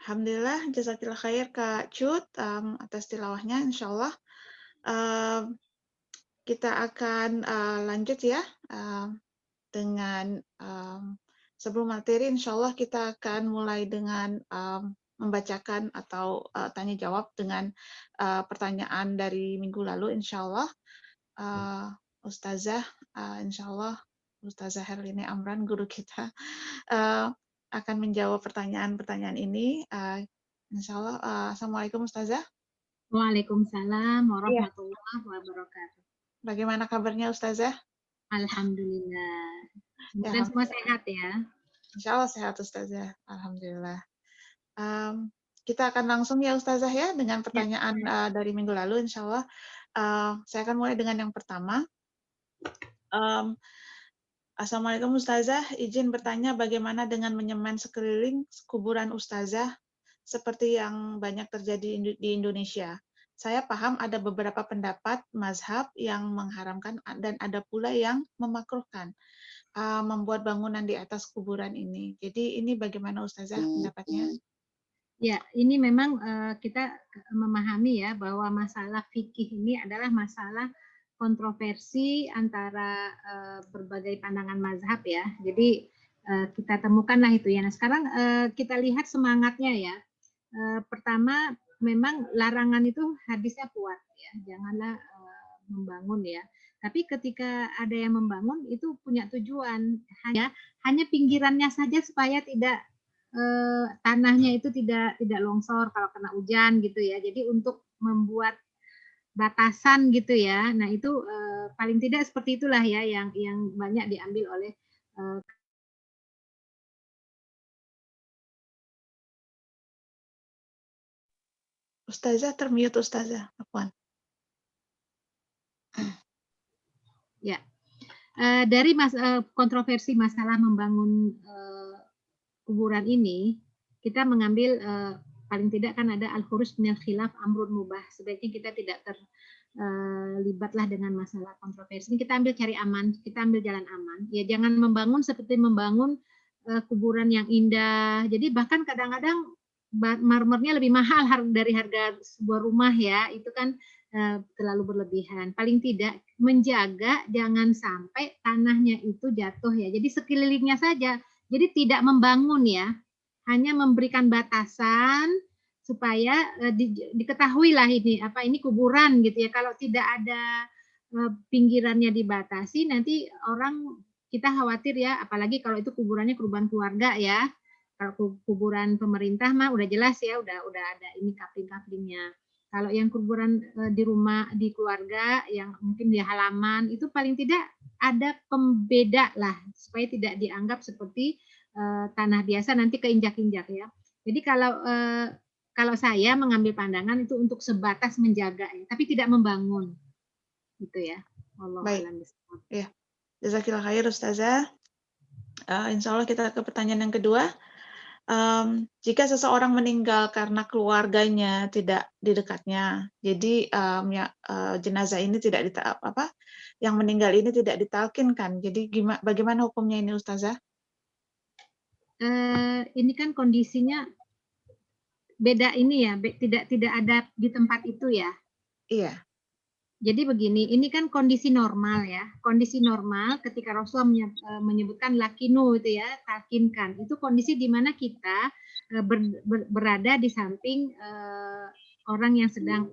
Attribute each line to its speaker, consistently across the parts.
Speaker 1: Alhamdulillah, jazakillah khair Kak Cut, atas tilawahnya insyaallah. Mmm, kita akan, lanjut ya, dengan, sebelum materi insyaallah kita akan mulai dengan, membacakan atau, tanya jawab dengan, pertanyaan dari minggu lalu insyaallah. Eee, Ustazah, insyaallah Ustazah Herlini Amran guru kita, eee, akan menjawab pertanyaan-pertanyaan ini, insyaallah, assalamualaikum Ustazah.
Speaker 2: Waalaikumsalam
Speaker 1: Iya.
Speaker 2: warahmatullahi wabarakatuh.
Speaker 1: Bagaimana kabarnya Ustazah?
Speaker 2: Alhamdulillah.
Speaker 1: Ya
Speaker 2: Mudah-mudahan semua
Speaker 1: alhamdulillah.
Speaker 2: sehat ya.
Speaker 1: Insyaallah sehat Ustazah, alhamdulillah. Kita akan langsung ya Ustazah ya dengan
Speaker 2: Ya,
Speaker 1: pertanyaan, dari minggu lalu insyaallah. Saya akan mulai dengan yang pertama. Mmm, Assalamualaikum Ustazah, izin bertanya bagaimana dengan menyemen sekeliling kuburan Ustazah seperti yang banyak terjadi di Indonesia. Saya paham ada beberapa pendapat mazhab yang mengharamkan dan ada pula yang memakruhkan, membuat bangunan di atas kuburan ini. Jadi ini bagaimana Ustazah pendapatnya?
Speaker 2: ya, ini memang kita memahami ya bahwa masalah fikih ini adalah masalah kontroversi antara berbagai pandangan mazhab ya. Jadi kita temukanlah itu ya. Nah, sekarang kita lihat semangatnya ya. Pertama, memang larangan itu hadisnya kuat ya, janganlah membangun ya. Tapi ketika ada yang membangun itu punya tujuan, hanya pinggirannya saja supaya tidak tanahnya itu tidak longsor kalau kena hujan gitu ya. Jadi untuk membuat batasan gitu ya. Nah itu paling tidak seperti itulah ya yang banyak diambil oleh
Speaker 1: Ustazah termute Ustazah, afwan.
Speaker 2: ya. Dari kontroversi masalah membangun kuburan ini, kita mengambil paling tidak kan ada al-khuruj minal khilaf amrun mubah. Sebaiknya kita tidak terlibatlah dengan masalah kontroversi. Ini kita ambil cari aman, kita ambil jalan aman. Ya jangan membangun seperti membangun kuburan yang indah. Jadi bahkan kadang-kadang marmernya lebih mahal dari harga sebuah rumah ya. Itu kan terlalu berlebihan. Paling tidak menjaga jangan sampai tanahnya itu jatuh ya. Jadi sekelilingnya saja. Jadi tidak membangun ya, hanya memberikan batasan supaya diketahui lah ini kuburan gitu ya. Kalau tidak ada pinggirannya dibatasi, nanti orang kita khawatir ya, apalagi kalau itu kuburannya kuburan keluarga ya. Kalau kuburan pemerintah mah udah jelas ya, udah ada ini kapling-kaplingnya. Kalau yang kuburan di rumah, di keluarga, yang mungkin di halaman, itu paling tidak ada pembeda lah, supaya tidak dianggap seperti tanah biasa nanti keinjak-injak ya. Jadi kalau saya mengambil pandangan itu untuk sebatas menjaga, tapi tidak membangun, gitu ya. Wallahu
Speaker 1: Baik,
Speaker 2: a'lam bishawab.
Speaker 1: ya. Jazakillah khair Ustazah. Insyaallah kita ke pertanyaan yang kedua. Jika seseorang meninggal karena keluarganya tidak di dekatnya, jadi, jenazah ini tidak yang meninggal ini tidak ditalkinkan. Jadi bagaimana hukumnya ini Ustazah?
Speaker 2: Ini kan kondisinya beda ini ya, tidak ada di tempat itu ya.
Speaker 1: Iya.
Speaker 2: Jadi begini, ini kan kondisi normal ya. Kondisi normal ketika Rasulullah menyebutkan lakinu itu ya, talkinkan. Itu kondisi di mana kita berada di samping orang yang sedang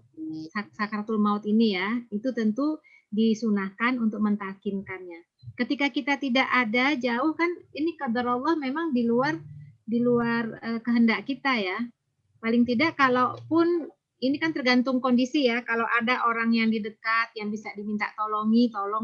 Speaker 2: sakaratul maut ini ya. Itu tentu disunahkan untuk mentalkinkannya. Ketika kita tidak ada jauh kan ini qadar Allah memang di luar kehendak kita ya. Paling tidak kalaupun ini kan tergantung kondisi ya. Kalau ada orang yang di dekat yang bisa diminta tolong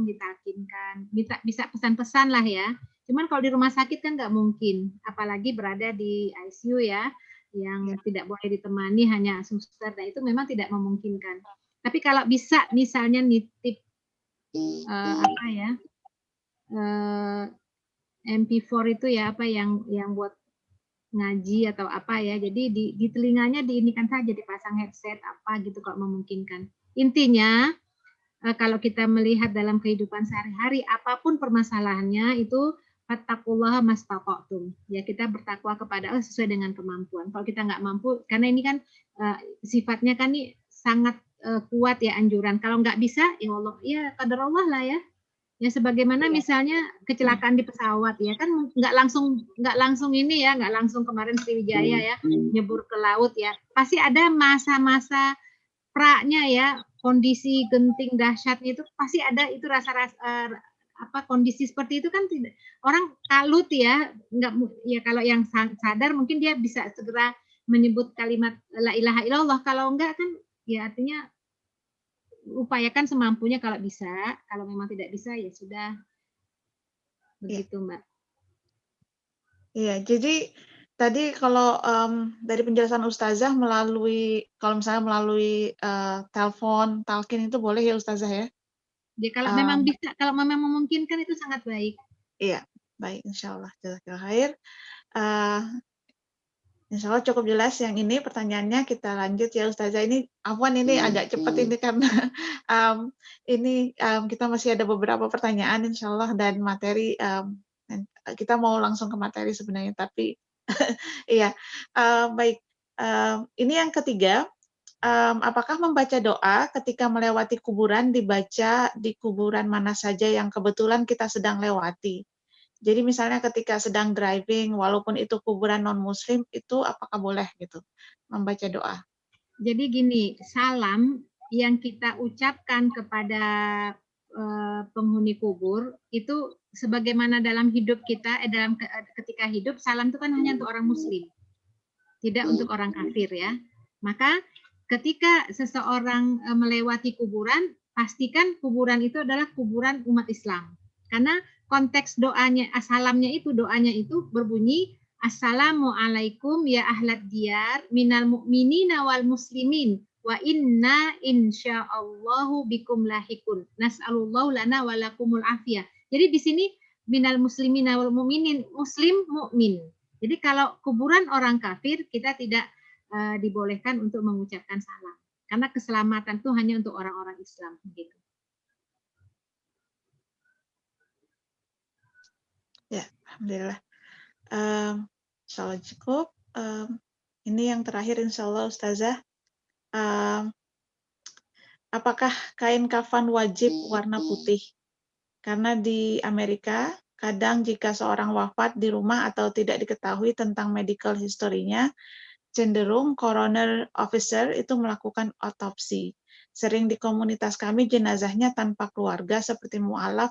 Speaker 2: ditalkinkan. Bisa pesan-pesan lah ya. Cuman kalau di rumah sakit kan nggak mungkin, apalagi berada di ICU ya,
Speaker 1: Ya.
Speaker 2: yang tidak boleh ditemani hanya suster. Nah itu memang tidak memungkinkan. Tapi kalau bisa misalnya nitip apa ya MP4 itu ya apa yang buat ngaji atau apa ya. Jadi di telinganya diinikan saja, dipasang headset apa gitu kalau memungkinkan. Intinya kalau kita melihat dalam kehidupan sehari-hari apapun permasalahannya itu fattaqullaha mastata'tum. Ya, kita bertakwa kepada Allah sesuai dengan kemampuan. Kalau kita nggak mampu, karena ini kan sifatnya kan nih sangat kuat ya anjuran. Kalau nggak bisa, ya Allah, ya qadar Allah lah ya. Ya sebagaimana misalnya kecelakaan di pesawat ya kan nggak langsung ini ya, nggak langsung kemarin Sriwijaya ya nyebur ke laut ya. Pasti ada masa-masa pra-nya ya, kondisi genting dahsyatnya itu pasti ada itu rasa-rasa kondisi seperti itu kan tidak orang kalut ya, nggak ya kalau yang sadar mungkin dia bisa segera menyebut kalimat la ilaha illallah, kalau enggak kan ya artinya upayakan semampunya kalau bisa, kalau memang tidak bisa ya sudah. Begitu, Mbak.
Speaker 1: Iya, jadi tadi kalau dari penjelasan Ustazah kalau misalnya melalui telepon, talkin itu boleh ya Ustazah ya?
Speaker 2: Ya kalau memang bisa, kalau memang memungkinkan itu sangat baik.
Speaker 1: Iya, baik, insya Allah. Jazakallahu khair. Insya Allah cukup jelas yang ini pertanyaannya. Kita lanjut ya Ustazah. Ini afwan ini agak cepat ini karena kita masih ada beberapa pertanyaan insya Allah dan materi kita mau langsung ke materi sebenarnya tapi iya baik. Ini yang ketiga, apakah membaca doa ketika melewati kuburan dibaca di kuburan mana saja yang kebetulan kita sedang lewati? Jadi misalnya ketika sedang driving, walaupun itu kuburan non-muslim, itu apakah boleh gitu membaca doa?
Speaker 2: Jadi gini, salam yang kita ucapkan kepada penghuni kubur itu sebagaimana dalam hidup kita, ketika hidup salam itu kan hanya untuk orang muslim, tidak untuk orang kafir ya. Maka ketika seseorang melewati kuburan, pastikan kuburan itu adalah kuburan umat Islam. Karena konteks doanya, doanya itu berbunyi Assalamualaikum ya ahlat diyar minal mu'minina wal muslimin wa inna insyaallahu bikum lahikun. Nas'alullahu lana walakumul afiyah. Jadi di sini minal muslimina wal mu'minin, muslim mukmin. Jadi kalau kuburan orang kafir kita tidak dibolehkan untuk mengucapkan salam. Karena keselamatan itu hanya untuk orang-orang Islam gitu.
Speaker 1: Ya, alhamdulillah. Insya Allah cukup. Ini yang terakhir insya Allah Ustazah. Apakah kain kafan wajib warna putih? Karena di Amerika, kadang jika seorang wafat di rumah atau tidak diketahui tentang medical history-nya, cenderung coroner officer itu melakukan otopsi. Sering di komunitas kami jenazahnya tanpa keluarga seperti mu'alaf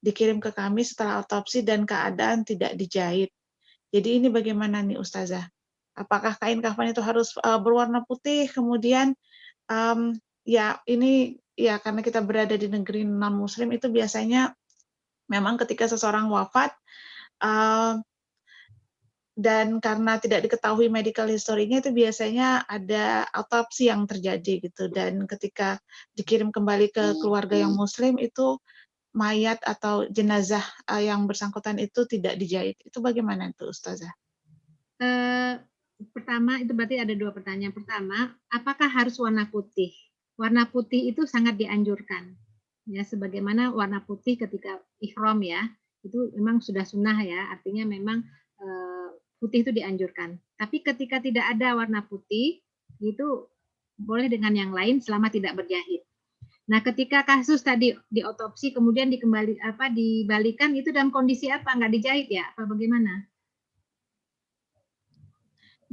Speaker 1: dikirim ke kami setelah otopsi dan keadaan tidak dijahit. Jadi ini bagaimana nih Ustazah? Apakah kain kafan itu harus berwarna putih? Kemudian ya ini ya karena kita berada di negeri non muslim itu biasanya memang ketika seseorang wafat dan karena tidak diketahui medical history-nya itu biasanya ada autopsi yang terjadi gitu dan ketika dikirim kembali ke keluarga yang muslim itu mayat atau jenazah yang bersangkutan itu tidak dijahit. Itu bagaimana itu Ustazah?
Speaker 2: Pertama itu berarti ada dua pertanyaan. Pertama, apakah harus warna putih? Warna putih itu sangat dianjurkan. Ya, sebagaimana warna putih ketika ihram ya, itu memang sudah sunnah ya, artinya memang putih itu dianjurkan. Tapi ketika tidak ada warna putih, itu boleh dengan yang lain selama tidak berjahit. Nah, ketika kasus tadi diotopsi kemudian dibalikan itu dalam kondisi apa? Nggak dijahit ya? Apa bagaimana?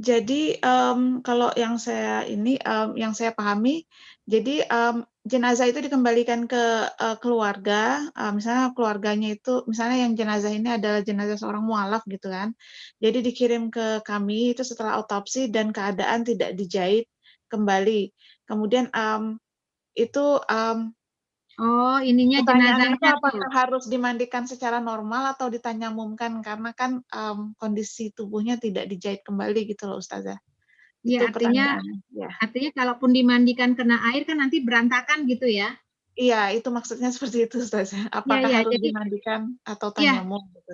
Speaker 1: Jadi kalau yang saya pahami, jadi jenazah itu dikembalikan ke keluarga, misalnya keluarganya itu, misalnya yang jenazah ini adalah jenazah seorang mu'alaf gitu kan, jadi dikirim ke kami itu setelah otopsi dan keadaan tidak dijahit kembali. Kemudian itu
Speaker 2: ininya
Speaker 1: pertanyaannya itu
Speaker 2: jenazahnya
Speaker 1: apakah harus dimandikan secara normal atau ditanyamumkan karena kan kondisi tubuhnya tidak dijahit kembali gitu loh Ustazah.
Speaker 2: Ya,
Speaker 1: Itu
Speaker 2: artinya
Speaker 1: pertanyaannya. Ya.
Speaker 2: Artinya kalaupun dimandikan kena air kan nanti berantakan gitu ya?
Speaker 1: Iya, itu maksudnya seperti itu Ustazah. Apakah
Speaker 2: Ya,
Speaker 1: harus
Speaker 2: jadi
Speaker 1: dimandikan atau
Speaker 2: ya
Speaker 1: tanyamum gitu.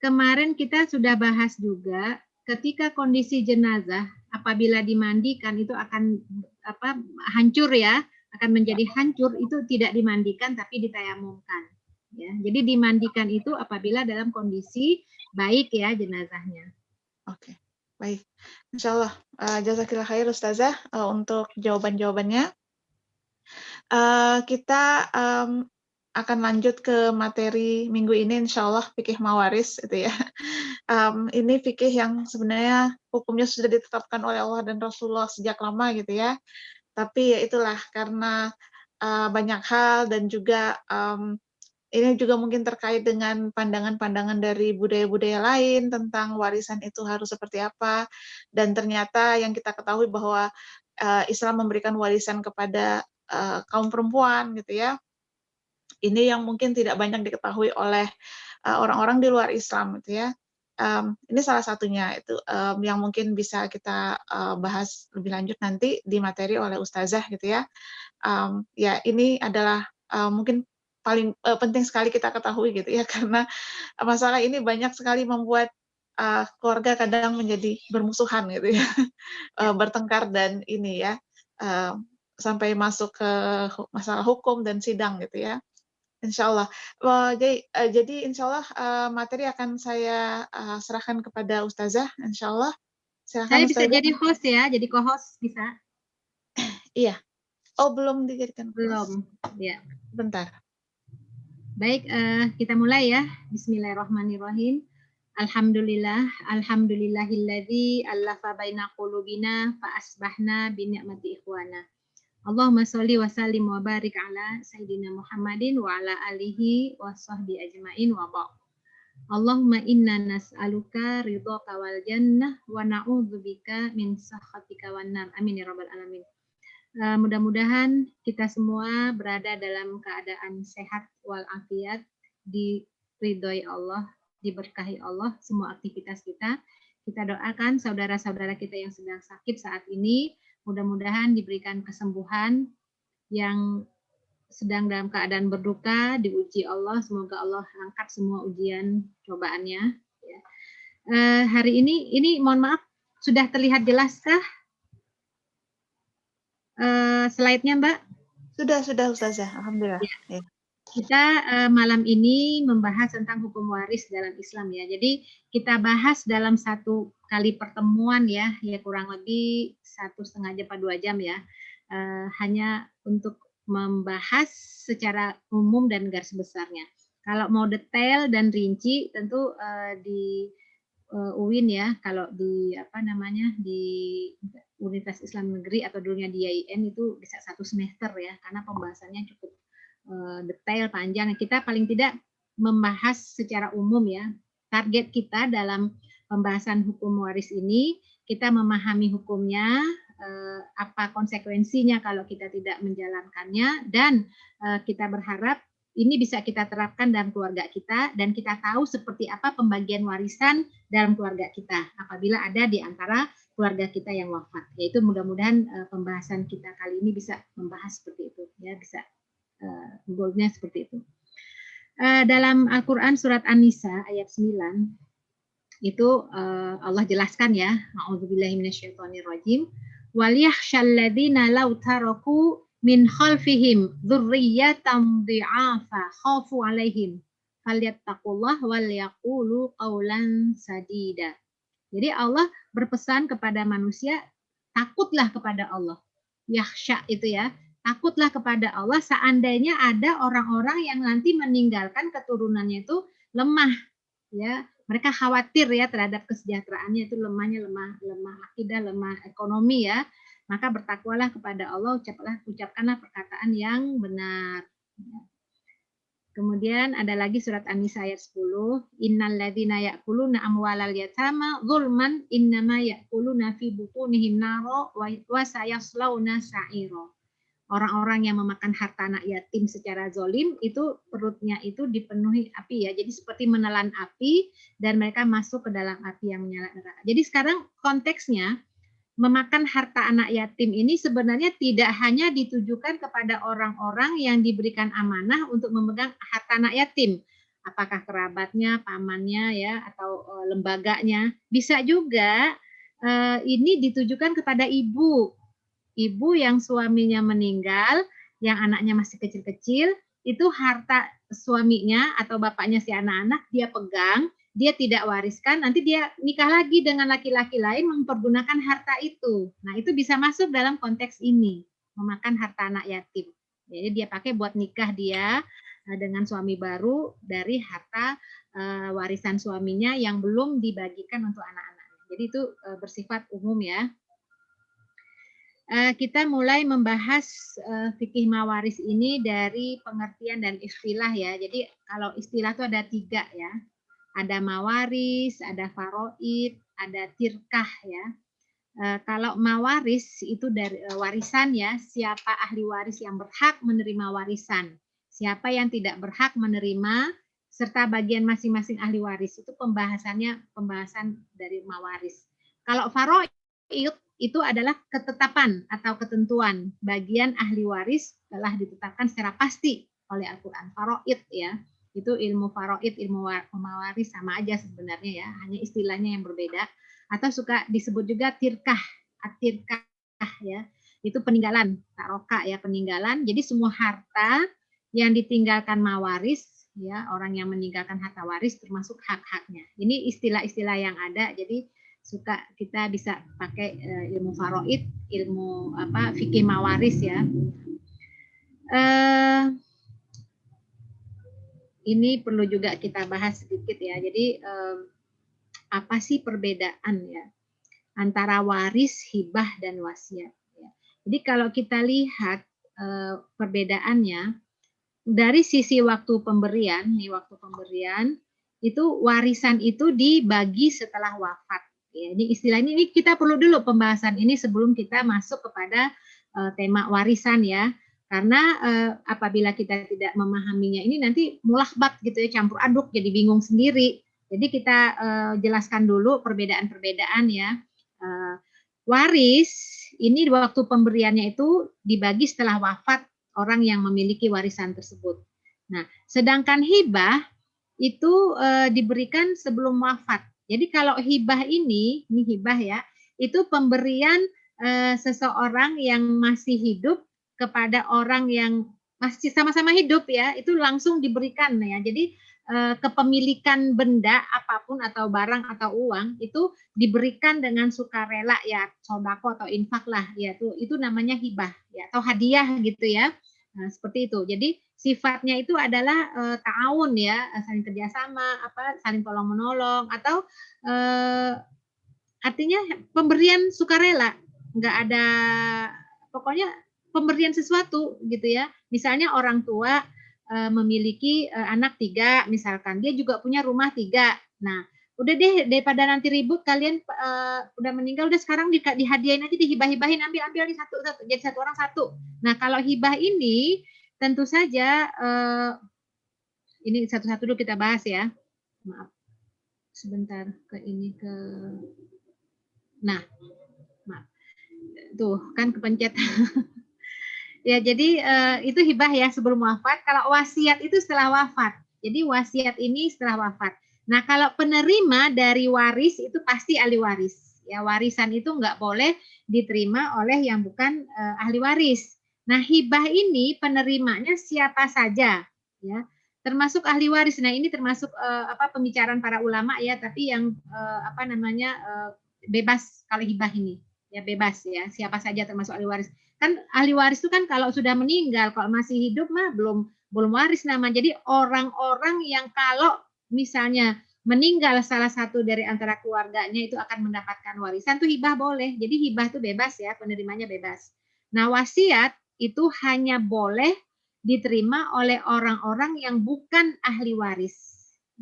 Speaker 2: kemarin kita sudah bahas juga ketika kondisi jenazah apabila dimandikan itu akan hancur ya, akan menjadi hancur itu tidak dimandikan tapi ditayamumkan. ya. Jadi dimandikan itu apabila dalam kondisi baik ya jenazahnya.
Speaker 1: Oke, baik. Insya Allah, jazakillah khair Ustazah untuk jawaban-jawabannya. Kita akan lanjut ke materi minggu ini, insya Allah fikih mawaris itu ya. Ini fikih yang sebenarnya hukumnya sudah ditetapkan oleh Allah dan Rasulullah sejak lama gitu ya. Tapi ya itulah karena banyak hal dan juga ini juga mungkin terkait dengan pandangan-pandangan dari budaya-budaya lain tentang warisan itu harus seperti apa. Dan ternyata yang kita ketahui bahwa Islam memberikan warisan kepada kaum perempuan gitu ya. Ini yang mungkin tidak banyak diketahui oleh orang-orang di luar Islam gitu ya. Ini salah satunya itu yang mungkin bisa kita bahas lebih lanjut nanti di materi oleh Ustazah gitu ya. Ya ini adalah mungkin paling penting sekali kita ketahui gitu ya karena masalah ini banyak sekali membuat keluarga kadang menjadi bermusuhan gitu ya, bertengkar dan ini ya sampai masuk ke masalah hukum dan sidang gitu ya. Insya Allah. Jadi insya Allah materi akan saya serahkan kepada Ustazah. Insya Allah.
Speaker 2: Saya
Speaker 1: Silakan
Speaker 2: bisa
Speaker 1: Ustazah.
Speaker 2: jadi host ya, jadi co-host bisa?
Speaker 1: Iya. Oh belum dijadikan host.
Speaker 2: Belum, ya.
Speaker 1: Bentar.
Speaker 2: Baik, kita mulai ya. Bismillahirrahmanirrahim. Alhamdulillahilladzi allafa baina qulubina fa asbahna bi ni'mati ikhwana. Allahumma sholli wa sallim wa barik ala sayyidina Muhammadin wa ala alihi wa sahbi ajmain wa ba'd. Allahumma inna nas'aluka ridhaka wal jannah wa na'udzubika min sakhatika wan nar. Amin ya rabbal alamin. Mudah-mudahan kita semua berada dalam keadaan sehat walafiat, diridhoi Allah, diberkahi Allah semua aktivitas kita. Kita doakan saudara-saudara kita yang sedang sakit saat ini, mudah-mudahan diberikan kesembuhan, yang sedang dalam keadaan berduka diuji Allah, semoga Allah angkat semua ujian cobaannya. Hari ini mohon maaf, sudah terlihat jelaskah slide-nya, Mbak?
Speaker 1: Sudah Ustazah, alhamdulillah. Ya.
Speaker 2: Kita malam ini membahas tentang hukum waris dalam Islam ya. Jadi kita bahas dalam satu kali pertemuan ya kurang lebih 1,5 jam atau 2 jam ya. Hanya untuk membahas secara umum dan garis besarnya. Kalau mau detail dan rinci tentu di UIN ya, kalau di di Universitas Islam Negeri atau dulunya di IAIN itu bisa 1 semester ya, karena pembahasannya cukup detail panjang. Kita paling tidak membahas secara umum ya. Target kita dalam pembahasan hukum waris ini, kita memahami hukumnya, apa konsekuensinya kalau kita tidak menjalankannya, dan kita berharap ini bisa kita terapkan dalam keluarga kita, dan kita tahu seperti apa pembagian warisan dalam keluarga kita apabila ada di antara keluarga kita yang wafat. Yaitu mudah-mudahan pembahasan kita kali ini bisa membahas seperti itu ya, bisa goalnya seperti itu. Dalam Al-Quran surat An-Nisa ayat 9 itu Allah jelaskan ya, a'udzubillahi minasyaitonirrajim, wal yakhshalladzina law taraku min khalfihim dzurriyyatan dhi'afa khafu 'alaihim falyattaqullah wal yaqulu qaulan sadida. Jadi Allah berpesan kepada manusia, takutlah kepada Allah. Yakhsha itu ya, takutlah kepada Allah seandainya ada orang-orang yang nanti meninggalkan keturunannya itu lemah ya. Mereka khawatir ya terhadap kesejahteraannya itu lemah akidah, lemah ekonomi ya. Maka bertakwalah kepada Allah, ucapkanlah perkataan yang benar. Kemudian ada lagi surat An-Nisa ayat 10, innalladzina ya'kuluna amwalal yatama zulman innama ya'kuluna fi butunihim naro wa sayaslawna sa'ira. Orang-orang yang memakan harta anak yatim secara zolim itu perutnya itu dipenuhi api ya, jadi seperti menelan api dan mereka masuk ke dalam api yang menyala neraka. Jadi sekarang konteksnya memakan harta anak yatim ini sebenarnya tidak hanya ditujukan kepada orang-orang yang diberikan amanah untuk memegang harta anak yatim, apakah kerabatnya, pamannya ya, atau lembaganya. Bisa juga ini ditujukan kepada ibu yang suaminya meninggal, yang anaknya masih kecil-kecil, itu harta suaminya atau bapaknya si anak-anak dia pegang, dia tidak wariskan, nanti dia nikah lagi dengan laki-laki lain mempergunakan harta itu. Nah, itu bisa masuk dalam konteks ini, memakan harta anak yatim. Jadi dia pakai buat nikah dia dengan suami baru dari harta warisan suaminya yang belum dibagikan untuk anak-anaknya. Jadi itu bersifat umum ya. Kita mulai membahas fikih mawaris ini dari pengertian dan istilah ya. Jadi kalau istilah itu ada 3 ya. Ada mawaris, ada faraid, ada tirkah ya. Kalau mawaris itu dari warisan ya, siapa ahli waris yang berhak menerima warisan, siapa yang tidak berhak menerima, serta bagian masing-masing ahli waris. Itu pembahasan dari mawaris. Kalau faraid itu adalah ketetapan atau ketentuan bagian ahli waris telah ditetapkan secara pasti oleh Al-Quran. Faraid ya, itu ilmu faraid, ilmu mawaris sama aja sebenarnya ya, hanya istilahnya yang berbeda. Atau suka disebut juga tirkah, at-tirkah ya, itu peninggalan, taroka ya, peninggalan. Jadi semua harta yang ditinggalkan mawaris ya, orang yang meninggalkan harta waris termasuk hak-haknya. Ini istilah-istilah yang ada, jadi suka kita bisa pakai ilmu faraid, ilmu fikih mawaris ya. Ini perlu juga kita bahas sedikit ya. Jadi apa sih perbedaan ya antara waris, hibah dan wasiat ya. Jadi kalau kita lihat perbedaannya dari sisi waktu pemberian, itu warisan itu dibagi setelah wafat. Ya, ini istilah ini kita perlu dulu pembahasan ini sebelum kita masuk kepada tema warisan ya. Karena apabila kita tidak memahaminya ini nanti mulahbat gitu ya, campur aduk jadi bingung sendiri. Jadi kita jelaskan dulu perbedaan-perbedaan ya. Waris ini waktu pemberiannya itu dibagi setelah wafat orang yang memiliki warisan tersebut. Nah, sedangkan hibah itu diberikan sebelum wafat. Jadi kalau hibah ini hibah ya, itu pemberian seseorang yang masih hidup kepada orang yang masih sama-sama hidup ya, itu langsung diberikan ya. Jadi kepemilikan benda apapun atau barang atau uang itu diberikan dengan sukarela ya, sodako atau infak lah ya, itu namanya hibah ya, atau hadiah gitu ya. Nah, seperti itu. Jadi sifatnya itu adalah ta'awun ya, saling kerjasama, saling tolong menolong, atau artinya pemberian sukarela, nggak ada, pokoknya pemberian sesuatu gitu ya. Misalnya orang tua memiliki anak 3 misalkan, dia juga punya rumah 3. Nah, udah deh daripada nanti ribut kalian udah meninggal, udah sekarang dihadiahin aja, dihibah-hibahin, ambil nih satu jadi satu orang satu. Nah, kalau hibah ini tentu saja ini satu-satu dulu kita bahas ya. Maaf. Sebentar Nah, maaf. Tuh, kan kepencet. Ya, jadi itu hibah ya sebelum wafat. Kalau wasiat itu setelah wafat. Jadi wasiat ini setelah wafat. Nah, kalau penerima dari waris itu pasti ahli waris. Ya, warisan itu nggak boleh diterima oleh yang bukan ahli waris. Nah, hibah ini penerimanya siapa saja, ya, termasuk ahli waris. Nah, ini termasuk pembicaraan para ulama ya, tapi yang bebas kalau hibah ini, ya bebas ya, siapa saja termasuk ahli waris. Kan ahli waris itu kan kalau sudah meninggal, kalau masih hidup mah belum waris nama. Jadi orang-orang yang kalau misalnya meninggal salah satu dari antara keluarganya itu akan mendapatkan warisan tuh hibah boleh. Jadi hibah itu bebas ya, penerimanya bebas. Nah, wasiat itu hanya boleh diterima oleh orang-orang yang bukan ahli waris.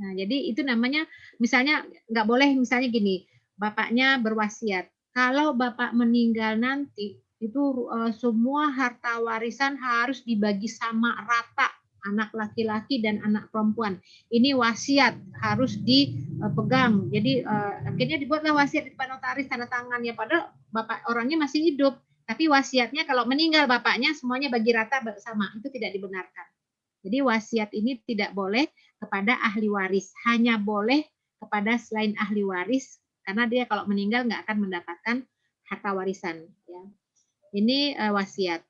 Speaker 2: Nah, jadi itu namanya, misalnya nggak boleh, misalnya gini, bapaknya berwasiat, kalau bapak meninggal nanti itu semua harta warisan harus dibagi sama rata, anak laki-laki dan anak perempuan. Ini wasiat harus dipegang. Jadi akhirnya dibuatlah wasiat di depan notaris, tanda tangan ya, padahal bapak orangnya masih hidup. Tapi wasiatnya kalau meninggal bapaknya semuanya bagi rata sama, itu tidak dibenarkan. Jadi wasiat ini tidak boleh kepada ahli waris, hanya boleh kepada selain ahli waris, karena dia kalau meninggal nggak akan mendapatkan harta warisan. Ya. Ini wasiat.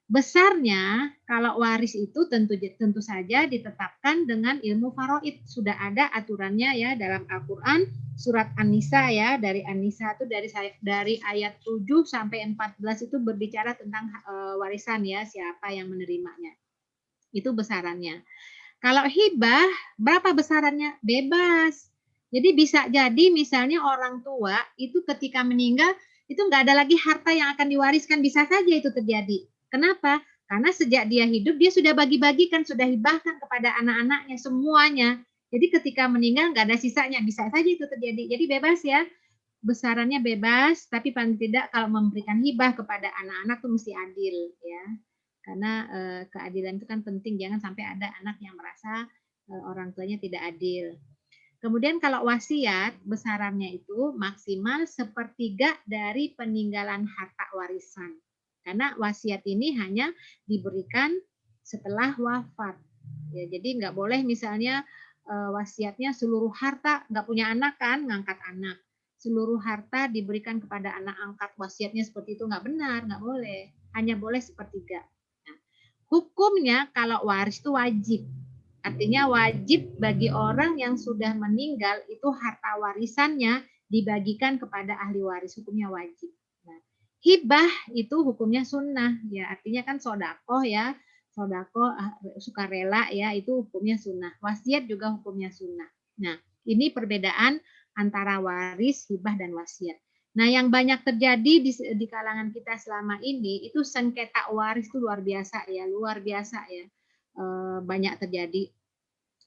Speaker 2: Besarnya kalau waris itu tentu saja ditetapkan dengan ilmu faraid. Sudah ada aturannya ya dalam Al-Qur'an surat An-Nisa ya, dari An-Nisa itu dari ayat 7 sampai 14 itu berbicara tentang warisan ya, siapa yang menerimanya. Itu besarannya. Kalau hibah berapa besarannya? Bebas. Jadi bisa jadi misalnya orang tua itu ketika meninggal itu nggak ada lagi harta yang akan diwariskan, bisa saja itu terjadi. Kenapa? Karena sejak dia hidup dia sudah bagi-bagikan, sudah hibahkan kepada anak-anaknya semuanya. Jadi ketika meninggal nggak ada sisanya, bisa saja itu terjadi. Jadi bebas ya, besarannya bebas, tapi paling tidak kalau memberikan hibah kepada anak-anak itu mesti adil ya. Karena keadilan itu kan penting, jangan sampai ada anak yang merasa orang tuanya tidak adil. Kemudian kalau wasiat besarannya itu maksimal 1/3 dari peninggalan harta warisan. Karena wasiat ini hanya diberikan setelah wafat. Ya, jadi nggak boleh misalnya wasiatnya seluruh harta, nggak punya anak kan, ngangkat anak. Seluruh harta diberikan kepada anak angkat, wasiatnya seperti itu nggak benar, nggak boleh. Hanya boleh 1/3. Nah, hukumnya kalau waris itu wajib. Artinya wajib bagi orang yang sudah meninggal itu harta warisannya dibagikan kepada ahli waris, hukumnya wajib. Nah, hibah itu hukumnya sunnah ya, artinya kan sodakoh ya, sodakoh sukarela ya, itu hukumnya sunnah. Wasiat juga hukumnya sunnah. Nah, ini perbedaan antara waris, hibah dan wasiat. Nah, yang banyak terjadi di kalangan kita selama ini itu sengketa waris itu luar biasa ya, banyak terjadi.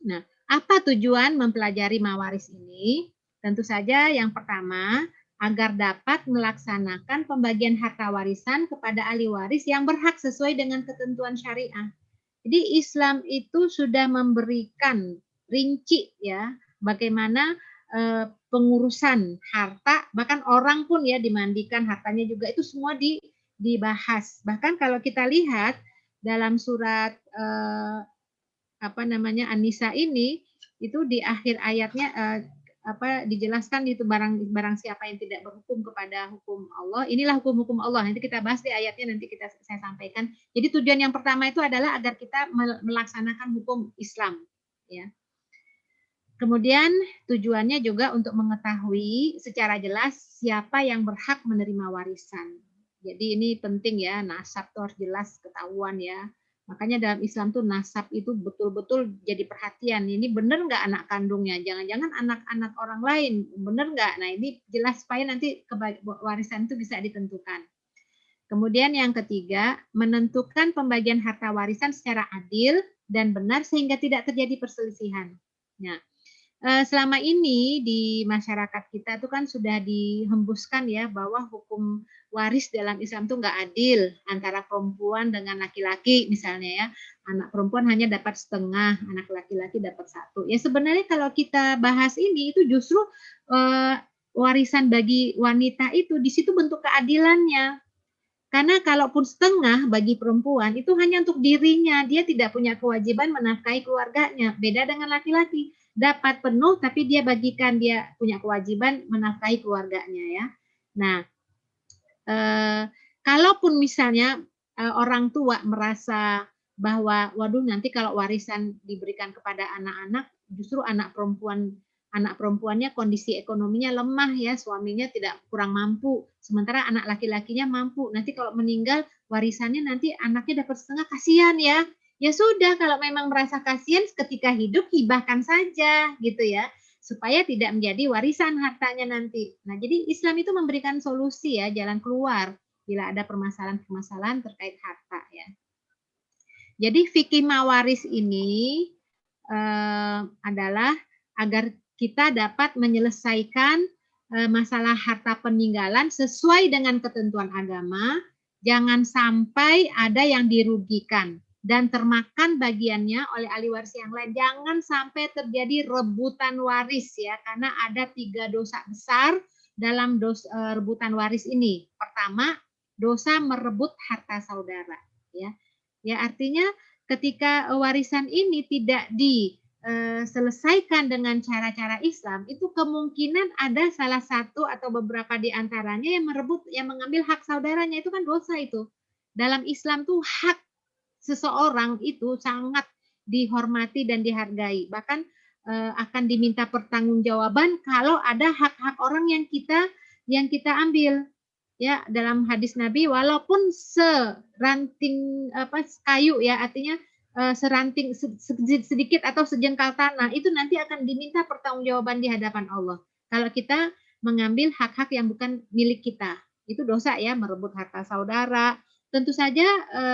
Speaker 2: Nah, apa tujuan mempelajari mawaris ini? Tentu saja yang pertama, agar dapat melaksanakan pembagian harta warisan kepada ahli waris yang berhak sesuai dengan ketentuan syariah. Jadi Islam itu sudah memberikan rinci ya, bagaimana pengurusan harta, bahkan orang pun ya dimandikan hartanya juga itu semua dibahas. Bahkan kalau kita lihat dalam surat An-Nisa ini itu di akhir ayatnya dijelaskan itu barang siapa yang tidak berhukum kepada hukum Allah, inilah hukum-hukum Allah. Nanti kita bahas di ayatnya, nanti saya sampaikan. Jadi tujuan yang pertama itu adalah agar kita melaksanakan hukum Islam ya. Kemudian tujuannya juga untuk mengetahui secara jelas siapa yang berhak menerima warisan. Jadi ini penting ya, nasab itu harus jelas ketahuan ya. Makanya dalam Islam tuh nasab itu betul-betul jadi perhatian. Ini benar nggak anak kandungnya? Jangan-jangan anak-anak orang lain, benar nggak? Nah ini jelas supaya nanti warisan itu bisa ditentukan. Kemudian yang ketiga, menentukan pembagian harta warisan secara adil dan benar sehingga tidak terjadi perselisihan. Nah, selama ini di masyarakat kita itu kan sudah dihembuskan ya bahwa hukum waris dalam Islam itu nggak adil antara perempuan dengan laki-laki misalnya ya, anak perempuan hanya dapat setengah, anak laki-laki dapat 1. Ya sebenarnya kalau kita bahas ini itu justru warisan bagi wanita itu di situ bentuk keadilannya. Karena kalaupun setengah bagi perempuan itu hanya untuk dirinya, dia tidak punya kewajiban menafkahi keluarganya. Beda dengan laki-laki, dapat penuh tapi dia bagikan, dia punya kewajiban menafkahi keluarganya ya. Nah, kalaupun misalnya orang tua merasa bahwa waduh nanti kalau warisan diberikan kepada anak-anak, justru anak perempuannya kondisi ekonominya lemah ya, suaminya tidak kurang mampu, sementara anak laki-lakinya mampu. Nanti kalau meninggal warisannya nanti anaknya dapat setengah, kasihan ya. Ya sudah, kalau memang merasa kasihan ketika hidup hibahkan saja gitu ya, supaya tidak menjadi warisan hartanya nanti. Nah, jadi Islam itu memberikan solusi ya, jalan keluar bila ada permasalahan-permasalahan terkait harta ya. Jadi fikih mawaris ini adalah agar kita dapat menyelesaikan masalah harta peninggalan sesuai dengan ketentuan agama, jangan sampai ada yang dirugikan dan termakan bagiannya oleh ahli waris yang lain. Jangan sampai terjadi rebutan waris ya, karena ada 3 dosa besar dalam rebutan waris ini. Pertama, dosa merebut harta saudara ya. Ya artinya ketika warisan ini tidak diselesaikan dengan cara-cara Islam, itu kemungkinan ada salah satu atau beberapa di antaranya yang merebut, yang mengambil hak saudaranya, itu kan dosa itu. dalam Islam tuh hak seseorang itu sangat dihormati dan dihargai. Bahkan akan diminta pertanggungjawaban kalau ada hak-hak orang yang kita ambil. Ya, dalam hadis Nabi, walaupun seranting kayu ya, artinya seranting sedikit atau sejengkal tanah, itu nanti akan diminta pertanggungjawaban di hadapan Allah. Kalau kita mengambil hak-hak yang bukan milik kita, itu dosa ya, merebut harta saudara. Tentu saja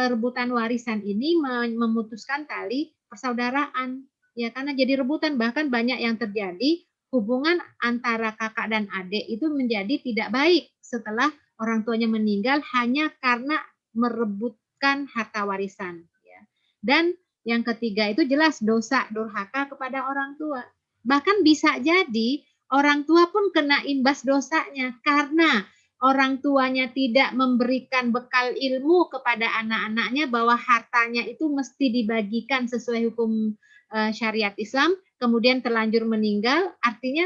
Speaker 2: rebutan warisan ini memutuskan tali persaudaraan, ya, karena jadi rebutan. Bahkan banyak yang terjadi, hubungan antara kakak dan adik itu menjadi tidak baik setelah orang tuanya meninggal hanya karena merebutkan harta warisan. Ya. Dan yang ketiga itu jelas dosa durhaka kepada orang tua. Bahkan bisa jadi orang tua pun kena imbas dosanya karena orang tuanya tidak memberikan bekal ilmu kepada anak-anaknya bahwa hartanya itu mesti dibagikan sesuai hukum syariat Islam, kemudian terlanjur meninggal, artinya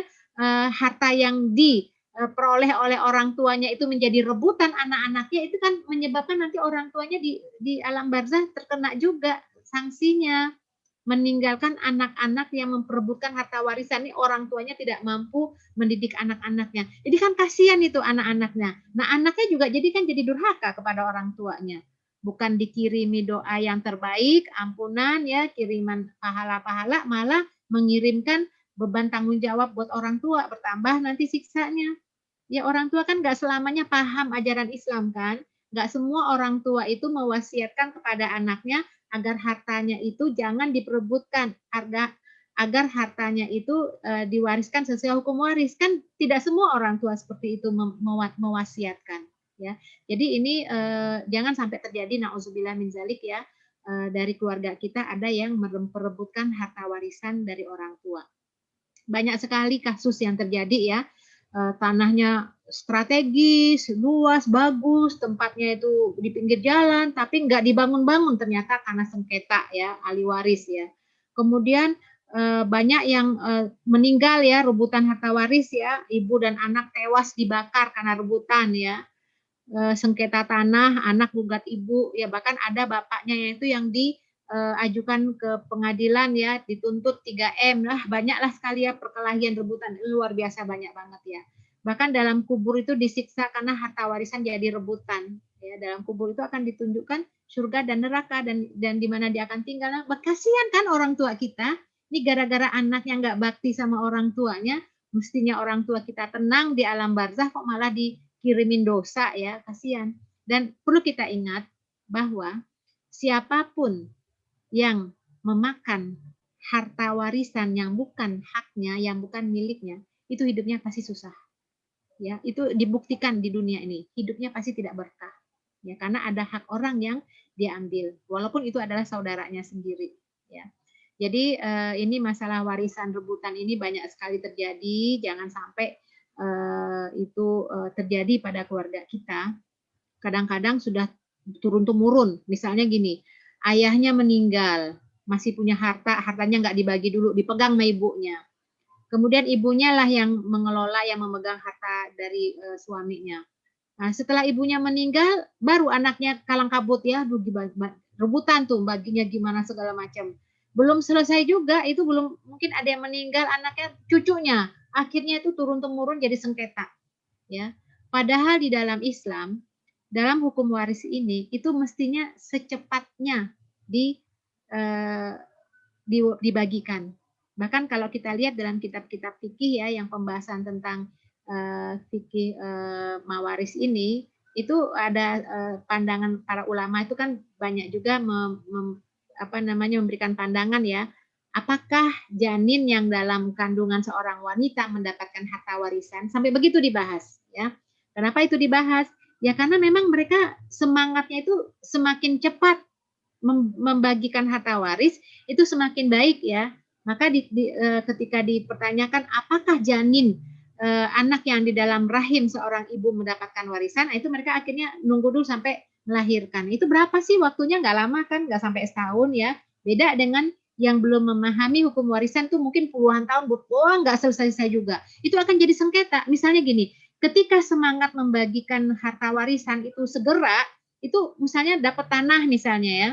Speaker 2: harta yang diperoleh oleh orang tuanya itu menjadi rebutan anak-anaknya, itu kan menyebabkan nanti orang tuanya di alam barzah terkena juga sanksinya, meninggalkan anak-anak yang memperebutkan harta warisan. Ini orang tuanya tidak mampu mendidik anak-anaknya. Jadi kan kasihan itu anak-anaknya. Nah, anaknya juga jadi durhaka kepada orang tuanya. Bukan dikirimi doa yang terbaik, ampunan ya, kiriman pahala-pahala, malah mengirimkan beban tanggung jawab buat orang tua, bertambah nanti siksanya. Ya, orang tua kan nggak selamanya paham ajaran Islam kan. Nggak semua orang tua itu mewasiatkan kepada anaknya agar hartanya itu jangan diperebutkan, agar hartanya itu diwariskan sesuai hukum waris. Kan tidak semua orang tua seperti itu mewasiatkan. Ya, jadi ini jangan sampai terjadi, nauzubillah min zalik ya, dari keluarga kita ada yang memperebutkan harta warisan dari orang tua. Banyak sekali kasus yang terjadi ya, tanahnya strategis, luas, bagus, tempatnya itu di pinggir jalan, tapi nggak dibangun-bangun ternyata karena sengketa ya, ahli waris ya. Kemudian banyak yang meninggal ya, rebutan harta waris ya, ibu dan anak tewas dibakar karena rebutan ya, sengketa tanah, anak gugat ibu ya, bahkan ada bapaknya itu yang diajukan ke pengadilan ya, dituntut 3M lah, banyaklah sekali ya perkelahian rebutan, luar biasa banyak banget ya. Bahkan dalam kubur itu disiksa karena harta warisan jadi rebutan. Ya, dalam kubur itu akan ditunjukkan surga dan neraka dan di mana dia akan tinggal. Nah, kasihan kan orang tua kita. Ini gara-gara anaknya nggak bakti sama orang tuanya, mestinya orang tua kita tenang di alam barzah kok malah dikirimin dosa ya, kasihan. Dan perlu kita ingat bahwa siapapun yang memakan harta warisan yang bukan haknya, yang bukan miliknya, itu hidupnya pasti susah. Ya, itu dibuktikan di dunia ini, hidupnya pasti tidak berkah. Ya, karena ada hak orang yang diambil, walaupun itu adalah saudaranya sendiri. Ya, jadi ini masalah warisan rebutan ini banyak sekali terjadi. Jangan sampai itu terjadi pada keluarga kita. Kadang-kadang sudah turun-temurun. Misalnya gini, ayahnya meninggal, masih punya harta, hartanya nggak dibagi dulu, dipegang sama ibunya. Kemudian ibunya lah yang mengelola, yang memegang harta dari suaminya. Nah, setelah ibunya meninggal, baru anaknya kalang kabut ya, rebutan tuh baginya gimana segala macam. Belum selesai juga, itu belum mungkin ada yang meninggal anaknya, cucunya. Akhirnya itu turun-temurun jadi sengketa. Ya. Padahal di dalam Islam, dalam hukum waris ini itu mestinya secepatnya dibagikan. Bahkan kalau kita lihat dalam kitab-kitab fikih ya, yang pembahasan tentang fikih mawaris ini, itu ada pandangan para ulama itu kan banyak juga memberikan pandangan ya, apakah janin yang dalam kandungan seorang wanita mendapatkan harta warisan, sampai begitu dibahas ya. Kenapa itu dibahas? Ya karena memang mereka semangatnya itu semakin cepat membagikan harta waris itu semakin baik ya. Maka ketika dipertanyakan apakah janin anak yang di dalam rahim seorang ibu mendapatkan warisan, itu mereka akhirnya nunggu dulu sampai melahirkan. Itu berapa sih waktunya? Nggak lama kan, nggak sampai setahun ya. Beda dengan yang belum memahami hukum warisan tuh mungkin puluhan tahun, nggak selesai juga. Itu akan jadi sengketa. Misalnya gini, ketika semangat membagikan harta warisan itu segera, itu misalnya dapat tanah misalnya ya,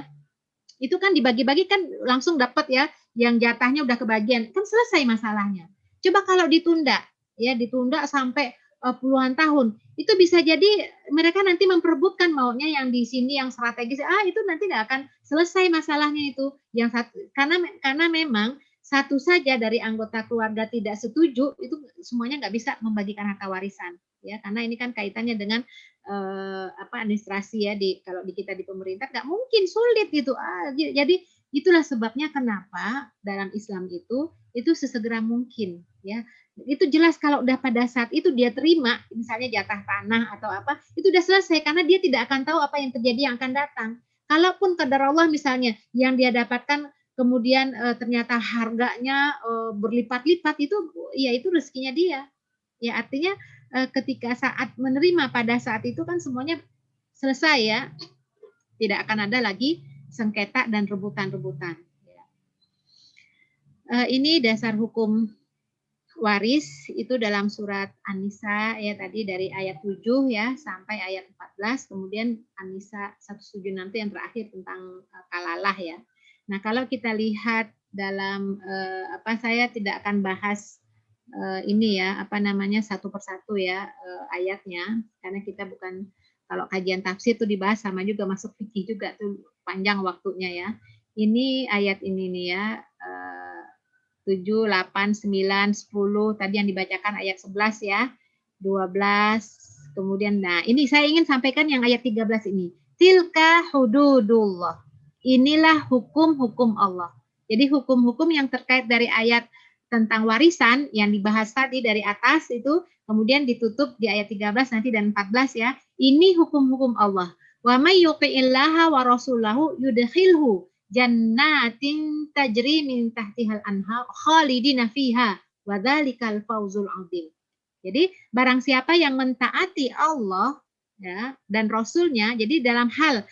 Speaker 2: itu kan dibagi-bagi kan langsung dapat ya, yang jatahnya udah kebagian, kan selesai masalahnya. Coba kalau ditunda, ya ditunda sampai puluhan tahun, itu bisa jadi mereka nanti memperebutkan maunya yang di sini yang strategis, itu nanti nggak akan selesai masalahnya itu. Yang satu, karena memang satu saja dari anggota keluarga tidak setuju, itu semuanya nggak bisa membagikan harta warisan, ya karena ini kan kaitannya dengan administrasi ya kalau di kita di pemerintah nggak mungkin, sulit gitu. Jadi itulah sebabnya kenapa dalam Islam itu sesegera mungkin ya. Itu jelas kalau udah pada saat itu dia terima misalnya jatah tanah atau apa, itu udah selesai karena dia tidak akan tahu apa yang terjadi yang akan datang. Kalaupun qadar Allah misalnya yang dia dapatkan kemudian ternyata harganya berlipat-lipat, itu ya itu rezekinya dia. Ya artinya ketika saat menerima pada saat itu kan semuanya selesai ya, tidak akan ada lagi sengketa dan rebutan-rebutan. Ini dasar hukum waris itu dalam surat An-Nisa ya tadi dari ayat 7 ya sampai ayat 14, kemudian An-Nisa 176 yang terakhir tentang kalalah ya. Nah, kalau kita lihat dalam saya tidak akan bahas ini ya satu persatu ya ayatnya, karena kita bukan, kalau kajian tafsir itu dibahas sama juga masuk fikih juga tuh panjang waktunya ya. Ini ayat ini nih ya 7, 8, 9, 10 tadi yang dibacakan ayat 11 ya, 12 kemudian nah ini saya ingin sampaikan yang ayat 13 ini, tilka hududullah, inilah hukum-hukum Allah. Jadi hukum-hukum yang terkait dari ayat tentang warisan yang dibahas tadi dari atas itu kemudian ditutup di ayat 13 nanti dan 14 ya, ini hukum-hukum Allah. Wa may yuti'illaha wa rasulahu yudkhilhu jannatin tajri min tahtihal anhar khalidina fiha wa dzalikal fawzul azim. Jadi barang siapa yang mentaati Allah ya dan Rasulnya, jadi dalam hal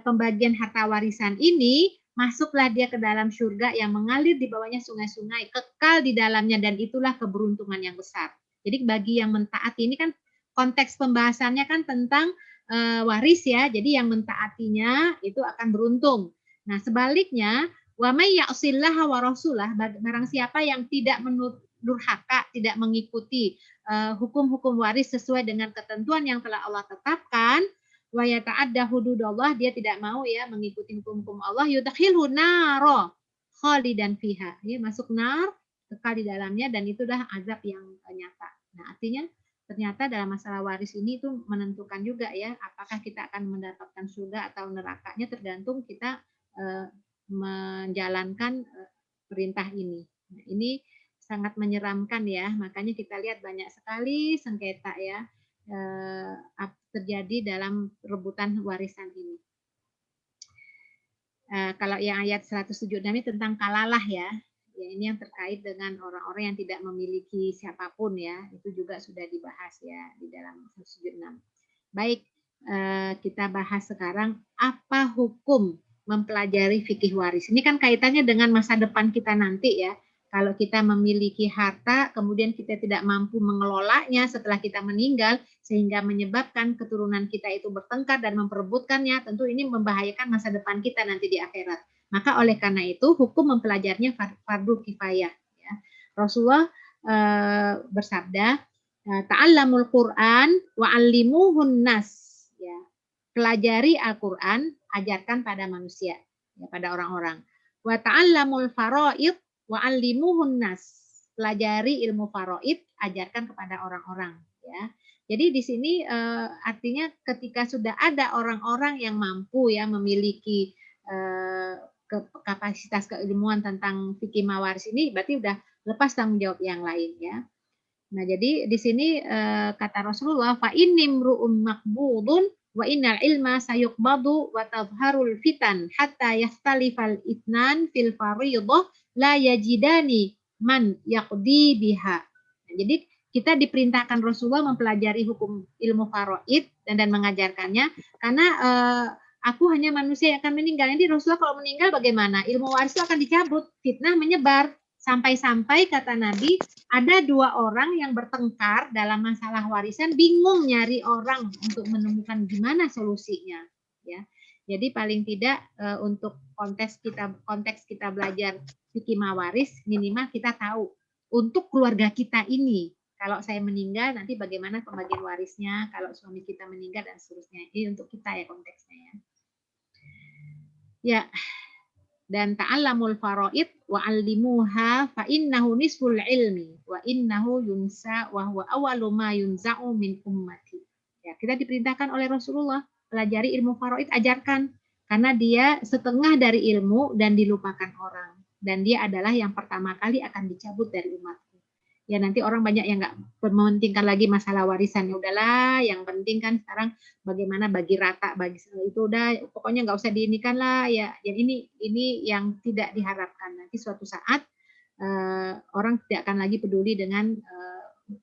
Speaker 2: pembagian harta warisan ini masuklah dia ke dalam surga yang mengalir di bawahnya sungai-sungai, kekal di dalamnya, dan itulah keberuntungan yang besar. Jadi bagi yang mentaati, ini kan konteks pembahasannya kan tentang waris ya, jadi yang mentaatinya itu akan beruntung. Nah, sebaliknya, wa may ya'sillaha wa rasulah, barang siapa yang tidak durhaka, tidak mengikuti hukum-hukum waris sesuai dengan ketentuan yang telah Allah tetapkan, wa yata'adda hududallah, dia tidak mau ya mengikuti hukum-hukum Allah, yudkhilhu naro khalidan fiha, ya masuk nar, kekal di dalamnya, dan itu dah azab yang nyata. Nah, artinya ternyata dalam masalah waris ini itu menentukan juga ya, apakah kita akan mendapatkan surga atau nerakanya, tergantung kita menjalankan perintah ini. Nah, ini sangat menyeramkan ya, makanya kita lihat banyak sekali sengketa ya terjadi dalam rebutan warisan ini. Kalau yang ayat 176 ini tentang kalalah ya, ini yang terkait dengan orang-orang yang tidak memiliki siapapun ya, itu juga sudah dibahas ya di dalam 176. Baik, kita bahas sekarang apa hukum mempelajari fikih waris. Ini kan kaitannya dengan masa depan kita nanti ya. Kalau kita memiliki harta, kemudian kita tidak mampu mengelolanya setelah kita meninggal, sehingga menyebabkan keturunan kita itu bertengkar dan memperebutkannya, tentu ini membahayakan masa depan kita nanti di akhirat. Maka oleh karena itu, hukum mempelajarinya fardu kifayah. Ya. Rasulullah bersabda, ta'allamul Qur'an wa'allimuhun nas. Ya. Pelajari Al-Quran, ajarkan pada manusia, ya, pada orang-orang. Wa ta'allamul faraid wa 'allimuhun nas. Pelajari ilmu faraid, ajarkan kepada orang-orang, ya. Jadi di sini artinya ketika sudah ada orang-orang yang mampu ya memiliki kapasitas keilmuan tentang fikih mawaris ini, berarti udah lepas tanggung jawab yang lain ya. Nah, jadi di sini kata Rasulullah, fa innimru'um maqbudun wa innal ilma sayuqbadu wa tadhharul fitan hatta yahtalifal itnan fil fariidah la yajidani man yaqdi biha. Nah, jadi kita diperintahkan Rasulullah mempelajari hukum ilmu faraid dan mengajarkannya, karena aku hanya manusia yang akan meninggal. Jadi Rasulullah kalau meninggal bagaimana? Ilmu waris itu akan dicabut, fitnah menyebar. Sampai-sampai kata Nabi, ada 2 orang yang bertengkar dalam masalah warisan, bingung nyari orang untuk menemukan gimana solusinya. ya. Jadi paling tidak untuk konteks kita belajar fikih mawaris, minimal kita tahu untuk keluarga kita ini. Kalau saya meninggal nanti bagaimana pembagian warisnya, kalau suami kita meninggal dan seterusnya. Ini untuk kita ya konteksnya ya. Ya, dan ta'allamul faraid wa 'allimuha fa innahu nisful ilmi wa innahu yunsa wa huwa awwalu ma yunza'u min ummati. Ya, kita diperintahkan oleh Rasulullah pelajari ilmu faraid, ajarkan karena dia setengah dari ilmu dan dilupakan orang, dan dia adalah yang pertama kali akan dicabut dari umatku. Ya nanti orang banyak yang nggak mementingkan lagi masalah warisan, ya udahlah, yang penting kan sekarang bagaimana bagi rata, bagi itu udah pokoknya nggak usah diinikan lah ya. Yang ini yang tidak diharapkan, nanti suatu saat orang tidak akan lagi peduli dengan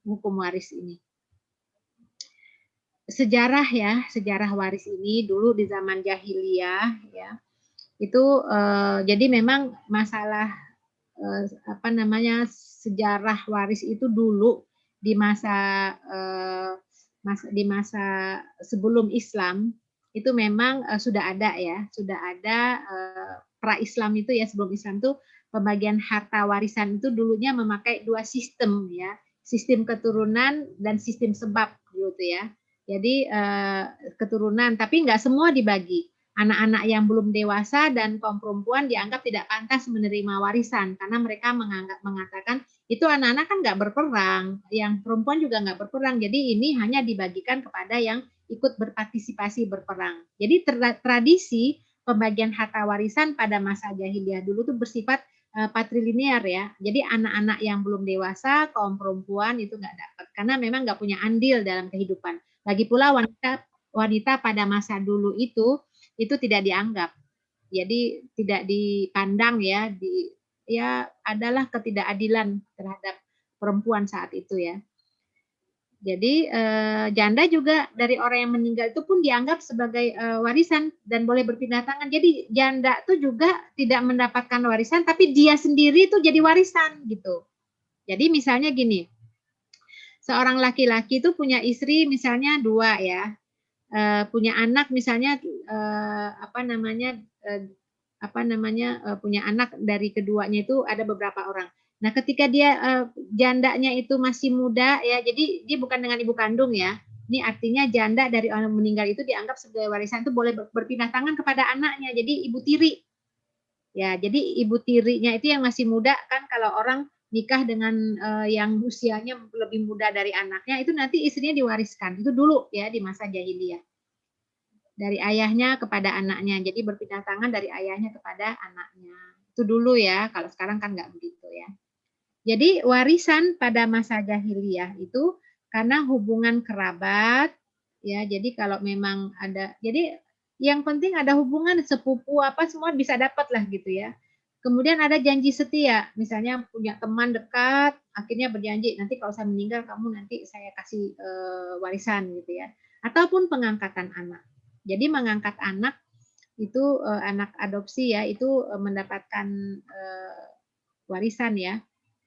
Speaker 2: hukum waris ini. Sejarah ya, sejarah waris ini dulu di zaman jahiliyah ya, itu jadi memang masalah apa namanya sejarah waris itu dulu di masa sebelum Islam itu memang sudah ada ya, sudah ada pra Islam itu ya, sebelum Islam tuh pembagian harta warisan itu dulunya memakai dua sistem ya, sistem keturunan dan sistem sebab gitu ya. Jadi keturunan, tapi nggak semua dibagi. Anak-anak yang belum dewasa dan kaum perempuan dianggap tidak pantas menerima warisan karena mereka mengatakan itu anak-anak kan nggak berperang, yang perempuan juga nggak berperang, jadi ini hanya dibagikan kepada yang ikut berpartisipasi berperang. Jadi tradisi pembagian harta warisan pada masa jahiliyah dulu tuh bersifat patrilinear ya, jadi anak-anak yang belum dewasa, kaum perempuan itu nggak dapat karena memang nggak punya andil dalam kehidupan. Lagi pula wanita pada masa dulu itu tidak dianggap, jadi tidak dipandang ya, ya adalah ketidakadilan terhadap perempuan saat itu ya. Jadi janda juga dari orang yang meninggal itu pun dianggap sebagai warisan dan boleh berpindah tangan. Jadi janda itu juga tidak mendapatkan warisan, tapi dia sendiri itu jadi warisan gitu. Jadi misalnya gini, seorang laki-laki itu punya istri misalnya 2 ya, punya anak misalnya punya anak dari keduanya itu ada beberapa orang. Nah, ketika dia jandanya itu masih muda ya, jadi dia bukan dengan ibu kandung ya. Ini artinya janda dari orang meninggal itu dianggap sebagai warisan, itu boleh berpindah tangan kepada anaknya. Jadi ibu tiri. Ya, jadi ibu tirinya itu yang masih muda kan, kalau orang nikah dengan yang usianya lebih muda dari anaknya itu nanti istrinya diwariskan. Itu dulu ya di masa jahiliyah. Dari ayahnya kepada anaknya, jadi berpindah tangan dari ayahnya kepada anaknya. Itu dulu ya, kalau sekarang kan nggak begitu ya. Jadi warisan pada masa jahiliyah itu karena hubungan kerabat ya, jadi kalau memang ada, jadi yang penting ada hubungan sepupu apa semua bisa dapat lah gitu ya. Kemudian ada janji setia, misalnya punya teman dekat, akhirnya berjanji nanti kalau saya meninggal kamu nanti saya kasih warisan gitu ya. Ataupun pengangkatan anak. Jadi mengangkat anak itu anak adopsi ya, itu mendapatkan warisan ya.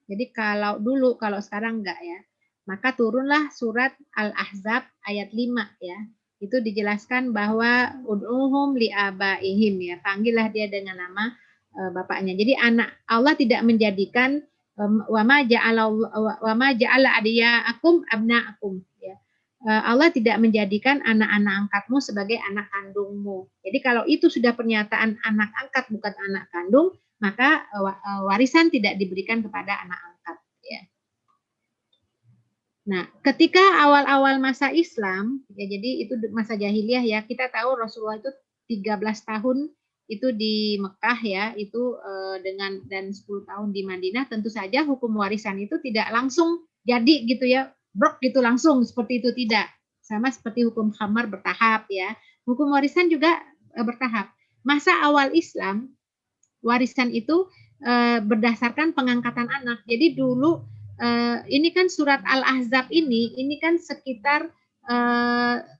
Speaker 2: Jadi kalau dulu, kalau sekarang enggak ya. Maka turunlah surat Al-Ahzab ayat 5 ya. Itu dijelaskan bahwa ud'uhum li'abaihim ya, panggillah dia dengan nama bapaknya. Jadi anak Allah tidak menjadikan wa ma ja'ala adiyaakum abnaakum ya. Allah tidak menjadikan anak-anak angkatmu sebagai anak kandungmu. Jadi kalau itu sudah pernyataan anak angkat bukan anak kandung, maka warisan tidak diberikan kepada anak angkat. Ya. Nah, ketika awal-awal masa Islam, ya jadi itu masa jahiliyah ya, kita tahu Rasulullah itu 13 tahun itu di Mekah ya, itu dan 10 tahun di Madinah, tentu saja hukum warisan itu tidak langsung jadi gitu ya, brok gitu langsung seperti itu, tidak. Sama seperti hukum khamar bertahap ya. Hukum warisan juga bertahap. Masa awal Islam, warisan itu berdasarkan pengangkatan anak. Jadi dulu ini kan surat Al-Ahzab ini kan sekitar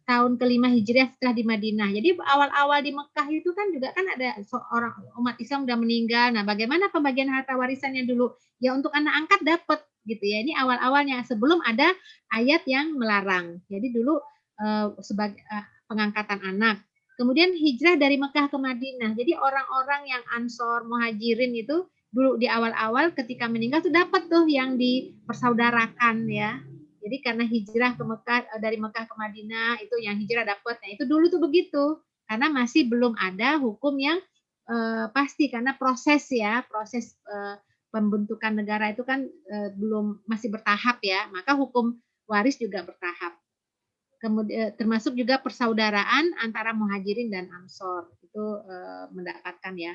Speaker 2: tahun ke-5 Hijriah setelah di Madinah. Jadi awal-awal di Mekah itu kan juga kan ada seorang umat Islam udah meninggal. Nah, bagaimana pembagian harta warisannya dulu? Ya untuk anak angkat dapat gitu ya. Ini awal-awalnya sebelum ada ayat yang melarang. Jadi dulu sebagai pengangkatan anak. Kemudian hijrah dari Mekah ke Madinah. Jadi orang-orang yang Ansor, Muhajirin itu dulu di awal-awal ketika meninggal tuh dapat tuh yang dipersaudarakan ya. Jadi karena hijrah ke Mekah dari Mekah ke Madinah itu yang hijrah dapat. Nah, itu dulu tuh begitu. Karena masih belum ada hukum yang pasti karena proses ya, proses pembentukan negara itu kan belum masih bertahap ya. Maka hukum waris juga bertahap. Kemudian termasuk juga persaudaraan antara Muhajirin dan Ansor itu mendapatkan ya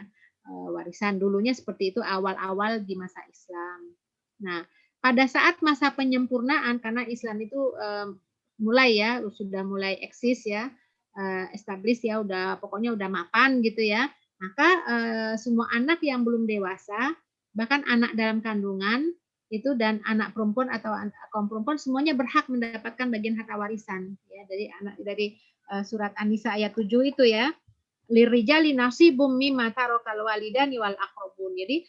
Speaker 2: warisan dulunya seperti itu awal-awal di masa Islam. Nah, pada saat masa penyempurnaan karena Islam itu mulai ya sudah mulai eksis ya, established ya udah pokoknya udah mapan gitu ya. Maka semua anak yang belum dewasa bahkan anak dalam kandungan itu dan anak perempuan atau kaum perempuan semuanya berhak mendapatkan bagian harta warisan ya dari surat An-Nisa ayat 7 itu ya lirijali nasibum mimma tarakal walidani wal aqrabun. Jadi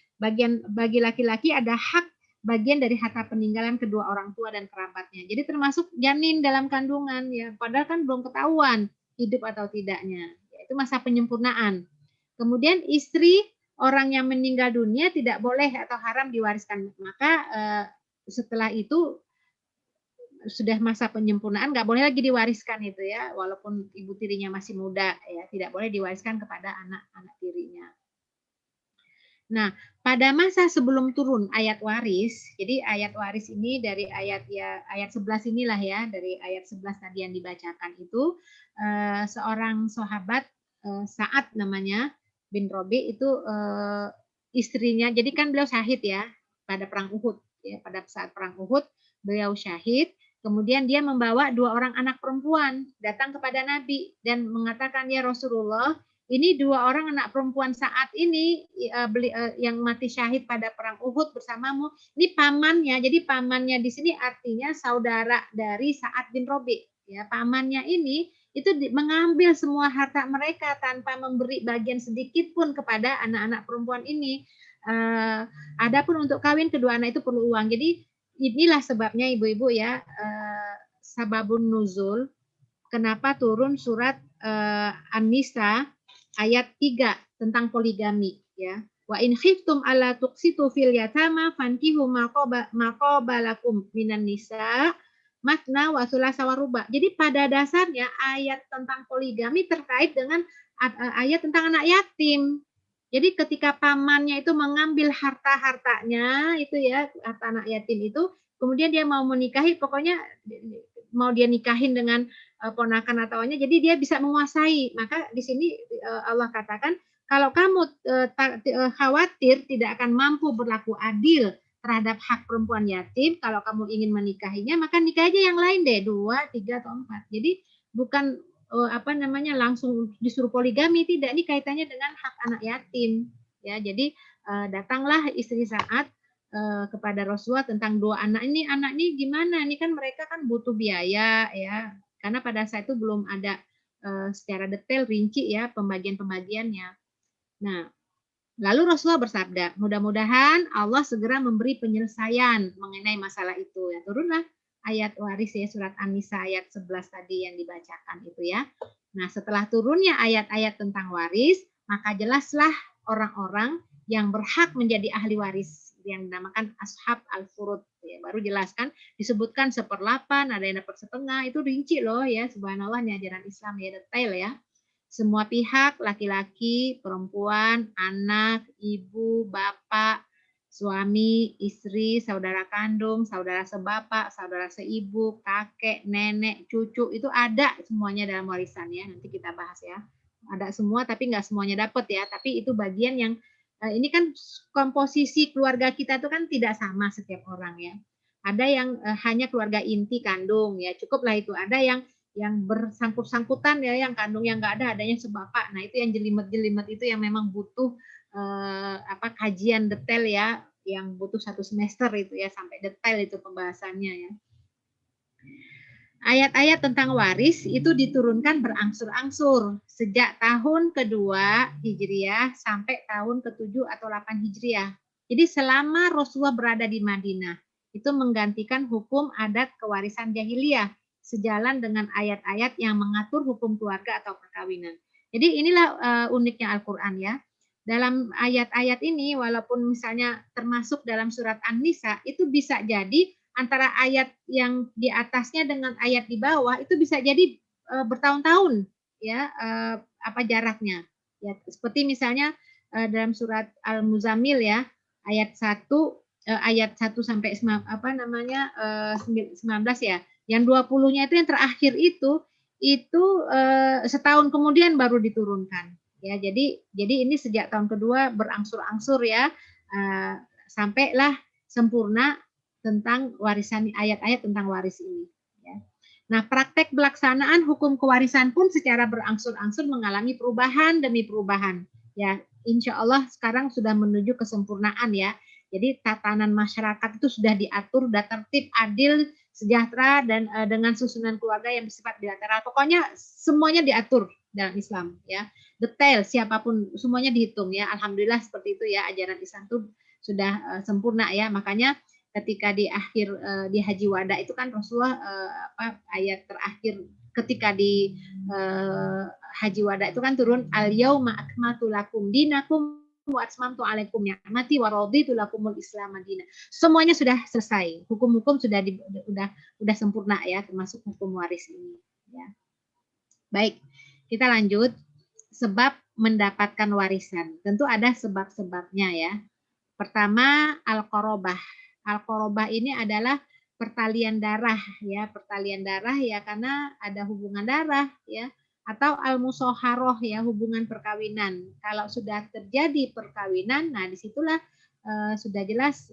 Speaker 2: bagi laki-laki ada hak bagian dari harta peninggalan kedua orang tua dan kerabatnya. Jadi termasuk janin dalam kandungan ya padahal kan belum ketahuan hidup atau tidaknya. Ya, itu masa penyempurnaan. Kemudian istri orang yang meninggal dunia tidak boleh atau haram diwariskan. Maka setelah itu sudah masa penyempurnaan nggak boleh lagi diwariskan itu ya, walaupun ibu tirinya masih muda ya, tidak boleh diwariskan kepada anak-anak tirinya. Nah, pada masa sebelum turun ayat waris, jadi ayat waris ini dari ayat 11 inilah ya, dari ayat 11 tadi yang dibacakan itu seorang sahabat Sa'ad namanya bin Robi itu istrinya, jadi kan beliau syahid ya pada perang Uhud ya, pada saat perang Uhud beliau syahid, kemudian dia membawa 2 orang anak perempuan datang kepada Nabi dan mengatakan ya Rasulullah, ini 2 orang anak perempuan saat ini yang mati syahid pada perang Uhud bersamamu, ini pamannya, jadi pamannya di sini artinya saudara dari Sa'ad bin Robi ya, pamannya ini itu mengambil semua harta mereka tanpa memberi bagian sedikit pun kepada anak-anak perempuan ini. Adapun untuk kawin kedua anak itu perlu uang. Jadi inilah sebabnya ibu-ibu ya sababun nuzul kenapa turun surat An-Nisa ayat 3 tentang poligami ya. Wa in khiftum alla tuqsitu fil yatama fankihu maqabalakum minan nisa matna wa thulatsa wa ruba. Jadi pada dasarnya ayat tentang poligami terkait dengan ayat tentang anak yatim. Jadi ketika pamannya itu mengambil harta-hartanya itu ya, harta anak yatim itu, kemudian dia mau menikahi, pokoknya mau dia nikahin dengan ponakan atau awalnya, jadi dia bisa menguasai. Maka di sini Allah katakan, kalau kamu khawatir tidak akan mampu berlaku adil terhadap hak perempuan yatim, kalau kamu ingin menikahinya, maka nikah aja yang lain deh, 2, 3, atau 4. Jadi bukan langsung disuruh poligami, tidak. Ini kaitannya dengan hak anak yatim. Ya, jadi datanglah istri Sa'ad kepada Rasulullah tentang 2 anak ini. Anak ini gimana? Ini kan mereka kan butuh biaya ya, karena pada saat itu belum ada secara detail rinci ya pembagian-pembagiannya. Nah, lalu Rasulullah bersabda, mudah-mudahan Allah segera memberi penyelesaian mengenai masalah itu. Ya, turunlah ayat waris ya, surat An-Nisa ayat 11 tadi yang dibacakan itu ya. Nah, setelah turunnya ayat-ayat tentang waris, maka jelaslah orang-orang yang berhak menjadi ahli waris yang dinamakan ashab al-furud ya, baru jelaskan disebutkan 1/8, ada yang dapat 1/2, itu rinci loh ya, subhanallah ini ajaran Islam ya, detail ya. Semua pihak, laki-laki, perempuan, anak, ibu, bapak, suami, istri, saudara kandung, saudara sebapak, saudara seibu, kakek, nenek, cucu, itu ada semuanya dalam warisan ya. Nanti kita bahas ya. Ada semua tapi nggak semuanya dapat ya. Tapi itu bagian yang ini kan komposisi keluarga kita itu kan tidak sama setiap orang ya. Ada yang hanya keluarga inti kandung ya, cukuplah itu. Ada yang bersangkut-sangkutan ya, yang kandung yang nggak ada, adanya sebapak. Nah itu yang jelimet-jelimet itu yang memang butuh kajian detail ya, yang butuh 1 semester itu ya, sampai detail itu pembahasannya ya. Ayat-ayat tentang waris itu diturunkan berangsur-angsur sejak tahun kedua Hijriah sampai tahun ke-7 atau 8 Hijriah. Jadi selama Rasulullah berada di Madinah, itu menggantikan hukum adat kewarisan jahiliyah sejalan dengan ayat-ayat yang mengatur hukum keluarga atau perkawinan. Jadi inilah uniknya Al-Qur'an ya. Dalam ayat-ayat ini walaupun misalnya termasuk dalam surat An-Nisa itu bisa jadi antara ayat yang di atasnya dengan ayat di bawah itu bisa jadi bertahun-tahun ya apa jaraknya. Ya, seperti misalnya dalam surat Al-Muzammil ya ayat 1 ayat 1 sampai apa namanya 19 ya. Yang 20-nya itu yang terakhir itu setahun kemudian baru diturunkan. Ya, jadi ini sejak tahun kedua berangsur-angsur ya sampailah sempurna tentang warisan ayat-ayat tentang waris ini. Ya. Nah, praktek pelaksanaan hukum kewarisan pun secara berangsur-angsur mengalami perubahan demi perubahan. Ya, insya Allah sekarang sudah menuju kesempurnaan ya. Jadi tatanan masyarakat itu sudah diatur, sudah tertib, adil, sejahtera dan dengan susunan keluarga yang bersifat bilateral. Pokoknya semuanya diatur dalam Islam ya. Detail siapapun semuanya dihitung ya. Alhamdulillah seperti itu ya, ajaran Islam itu sudah sempurna ya. Makanya ketika di akhir di Haji Wada itu kan Rasulullah ayat terakhir ketika di Haji Wada itu kan turun al-yauma akmaltu lakum dinakum wa atmamtu alaikum ni'mati wa raditu lakumul Islam madinah. Semuanya sudah selesai. Hukum-hukum sudah udah sempurna ya, termasuk hukum waris ini ya. Baik, kita lanjut. Sebab mendapatkan warisan. Tentu ada sebab-sebabnya ya. Pertama, al-qarobah. Al-qarobah ini adalah pertalian darah ya, pertalian darah ya karena ada hubungan darah ya, atau al-musoharoh ya, hubungan perkawinan. Kalau sudah terjadi perkawinan, nah disitulah sudah jelas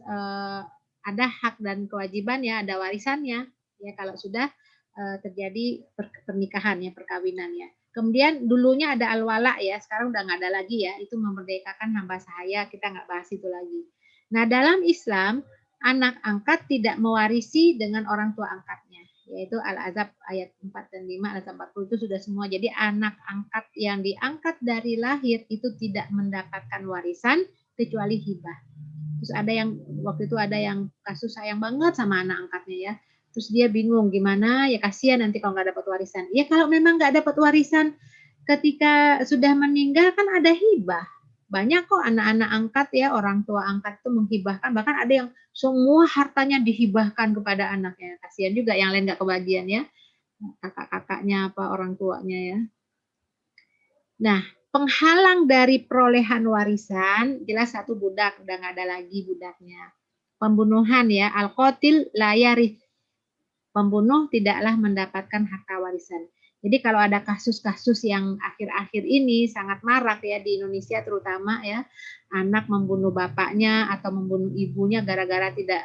Speaker 2: ada hak dan kewajiban ya, ada warisannya ya kalau sudah terjadi pernikahan ya, perkawinan ya. Kemudian dulunya ada al-wala ya, sekarang udah nggak ada lagi ya, itu memerdekakan hamba sahaya, kita nggak bahas itu lagi. Nah dalam Islam, anak angkat tidak mewarisi dengan orang tua angkatnya, yaitu Al-Azab ayat 4 dan 5, Al-Azab 40 itu sudah semua. Jadi anak angkat yang diangkat dari lahir itu tidak mendapatkan warisan kecuali hibah. Terus ada yang waktu itu ada yang kasus sayang banget sama anak angkatnya ya. Terus dia bingung gimana ya, kasihan nanti kalau nggak dapat warisan. Ya kalau memang nggak dapat warisan ketika sudah meninggal kan ada hibah. Banyak kok anak-anak angkat ya, orang tua angkat itu menghibahkan. Bahkan ada yang semua hartanya dihibahkan kepada anaknya. Kasihan juga yang lain nggak kebagian ya. Kakak-kakaknya apa orang tuanya ya. Nah, penghalang dari perolehan warisan, jelas satu budak, udah nggak ada lagi budaknya. Pembunuhan ya, al-qatil la yarith. Pembunuh tidaklah mendapatkan harta warisan. Jadi kalau ada kasus-kasus yang akhir-akhir ini sangat marak ya di Indonesia terutama ya, anak membunuh bapaknya atau membunuh ibunya gara-gara tidak